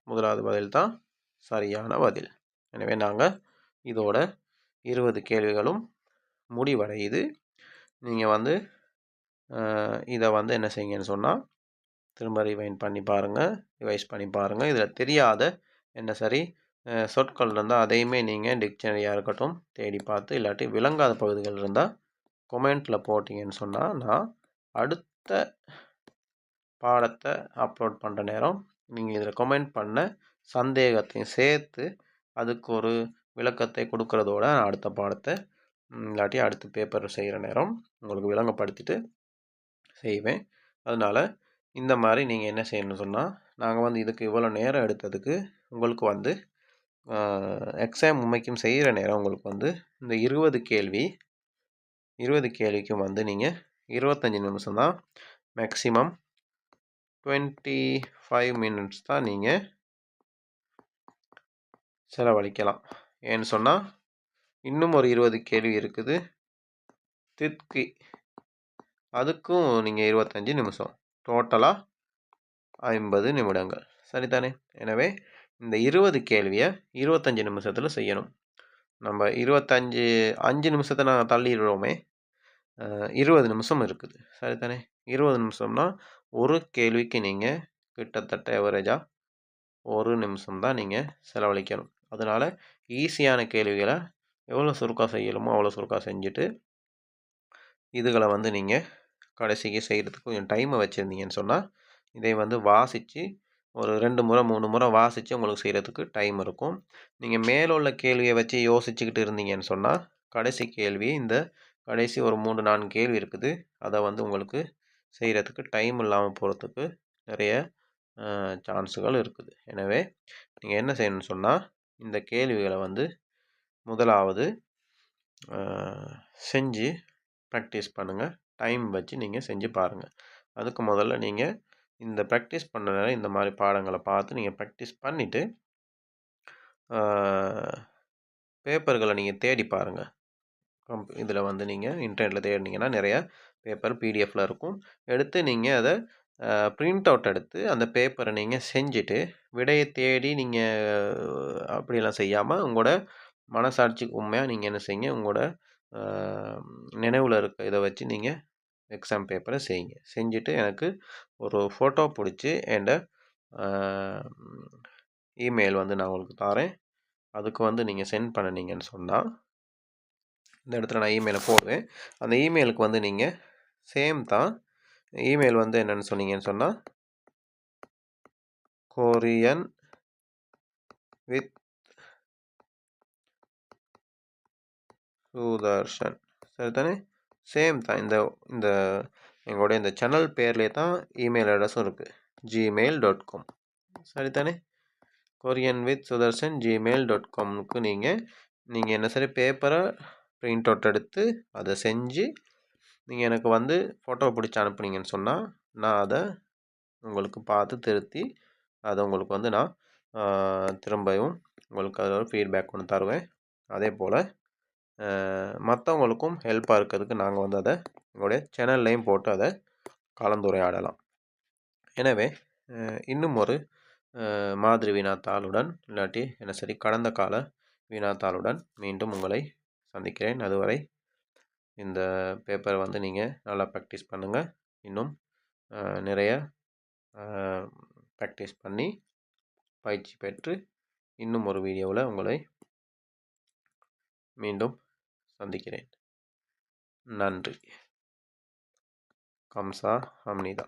முதலாவது பதில் தான் சரியான பதில். எனவே நாங்கள் இதோட 20 கேள்விகளும் முடிவடையுது. நீங்கள் வந்து இதை வந்து என்ன செய்யுங்கன்னு சொன்னால் திரும்ப ரிவைண்ட் பண்ணி பாருங்கள், ரிவைஸ் பண்ணி பாருங்கள். இதில் தெரியாத என்ன சரி சொற்கள் இருந்தால் அதையுமே நீங்கள் டிக்ஷனரியாக இருக்கட்டும் தேடி பார்த்து, இல்லாட்டி விளங்காத பகுதிகள் இருந்தால் கொமெண்ட்டில் போட்டிங்கன்னு சொன்னால் நான் அடுத்த பாடத்தை அப்லோட் பண்ணுற நேரம் நீங்கள் இதில் கொமெண்ட் பண்ண சந்தேகத்தையும் சேர்த்து அதுக்கு ஒரு விளக்கத்தை கொடுக்கறதோட நான் அடுத்த பாடத்தை இல்லாட்டி அடுத்த பேப்பர் செய்கிற நேரம் உங்களுக்கு விளங்கப்படுத்திட்டு செய்வேன். அதனால் இந்த மாதிரி நீங்கள் என்ன செய்யணும்னு சொன்னால், நாங்கள் வந்து இதுக்கு இவ்வளோ நேரம் எடுத்ததுக்கு உங்களுக்கு வந்து எக்ஸாம் உண்மைக்கும் செய்கிற நேரம் உங்களுக்கு வந்து இந்த 20 கேள்விக்கும் வந்து நீங்கள் 25 நிமிஷம் தான், மேக்ஸிமம் 25 மினிட்ஸ் தான் நீங்கள் செலவழிக்கலாம். ஏன்னு சொன்னால் இன்னும் ஒரு 20 கேள்வி இருக்குது திட்கி, அதுக்கும் நீங்கள் 25 நிமிஷம், டோட்டலாக 50 நிமிடங்கள். சரிதானே? எனவே இந்த 20 கேள்வியை 25 நிமிஷத்தில் செய்யணும். நம்ம 5 நிமிஷத்தை நாங்கள் தள்ளிடுறோமே, 20 நிமிஷம் இருக்குது. சரிதானே? 20 நிமிஷம்னா ஒரு கேள்விக்கு நீங்கள் கிட்டத்தட்ட எவரேஜாக 1 நிமிஷம் தான் நீங்கள் செலவழிக்கணும். அதனால் ஈஸியான கேள்விகளை எவ்வளோ சுருக்கா செய்யணுமோ அவ்வளோ சுருக்கா செஞ்சுட்டு இதுகளை வந்து நீங்கள் கடைசிக்கு செய்கிறதுக்கு கொஞ்சம் டைமை வச்சுருந்தீங்கன்னு சொன்னால் இதை வந்து வாசித்து ஒரு 2 முறை 3 முறை வாசித்து உங்களுக்கு செய்கிறதுக்கு டைம் இருக்கும். நீங்கள் மேலே உள்ள கேள்வியை வச்சு யோசிச்சுக்கிட்டு இருந்தீங்கன்னு சொன்னால் கடைசி கேள்வி இந்த கடைசி ஒரு 3 4 கேள்வி இருக்குது, அதை வந்து உங்களுக்கு செய்கிறதுக்கு டைம் இல்லாமல் போகிறதுக்கு நிறைய சான்ஸுகள் இருக்குது. எனவே நீங்கள் என்ன செய்யணும்னு சொன்னால் இந்த கேள்விகளை வந்து முதலாவது செஞ்சு ப்ராக்டிஸ் பண்ணுங்கள். டைம் வச்சு நீங்கள் செஞ்சு பாருங்கள். அதுக்கு முதல்ல நீங்கள் இந்த ப்ராக்டிஸ் பண்ணுற இந்த மாதிரி பாடங்களை பார்த்து நீங்கள் ப்ராக்டிஸ் பண்ணிவிட்டு பேப்பர்களை நீங்கள் தேடி பாருங்கள். இதில் வந்து நீங்கள் இன்டர்நெட்டில் தேடினீங்கன்னா நிறையா பேப்பர் பிடிஎஃப்பில் இருக்கும். எடுத்து நீங்கள் அதை பிரிண்ட் அவுட் எடுத்து அந்த பேப்பரை நீங்கள் செஞ்சுட்டு விடையை தேடி நீங்கள் அப்படியெல்லாம் செய்யாமல் உங்களோட மனசாட்சிக்கு உண்மையாக நீங்கள் என்ன செய்யுங்க, உங்களோட நினைவில் இருக்க இதை வச்சு நீங்கள் எக்ஸாம் பேப்பரை செய்யுங்க. செஞ்சுட்டு எனக்கு ஒரு ஃபோட்டோ பிடிச்சி என்கிட்ட இமெயில் வந்து நான் உங்களுக்கு தரேன். அதுக்கு வந்து நீங்கள் சென்ட் பண்ணினீங்கன்னு சொன்னால் இந்த இடத்துல நான் இமெயிலை போடுவேன். அந்த இமெயிலுக்கு வந்து நீங்கள் சேம் தான் இமெயில் வந்து என்னென்னு சொன்னீங்கன்னு சொன்னால் கொரியன் வித் சுதர்ஷன், சரிதானே? சேம் தான். இந்த எங்களுடைய இந்த சேனல் பேர்லேயே தான் இமெயில் அட்ரஸும் இருக்குது, gmail.com, சரிதானே? கொரியன் வித் சுதர்ஷன் gmail.comக்கு நீங்கள் என்ன சரி பேப்பரை பிரிண்ட் அவுட் எடுத்து அதை செஞ்சு நீங்கள் எனக்கு வந்து ஃபோட்டோ பிடிச்சி அனுப்புனீங்கன்னு சொன்னால் நான் அதை உங்களுக்கு பார்த்து திருத்தி அதை உங்களுக்கு வந்து நான் திரும்பவும் உங்களுக்கு அதில் ஒரு ஃபீட்பேக் ஒன்று தருவேன். அதே போல் மற்றவங்களுக்கும் ஹெல்ப்பாக இருக்கிறதுக்கு நாங்கள் வந்து அதை எங்களுடைய சேனல்லையும் போட்டு அதை கலந்துரையாடலாம். எனவே இன்னும் ஒரு மாதிரி வினாத்தாளுடன் இல்லாட்டி என்ன சரி கடந்த கால வினாத்தாளுடன் மீண்டும் உங்களை சந்திக்கிறேன். அதுவரை இந்த பேப்பரை வந்து நீங்கள் நல்லா ப்ராக்டிஸ் பண்ணுங்கள். இன்னும் நிறைய ப்ராக்டிஸ் பண்ணி பயிற்சி பெற்று இன்னும் ஒரு வீடியோவில் உங்களை மீண்டும் சந்திக்கிறேன். நன்றி. கம்சா ஹம்னிதா.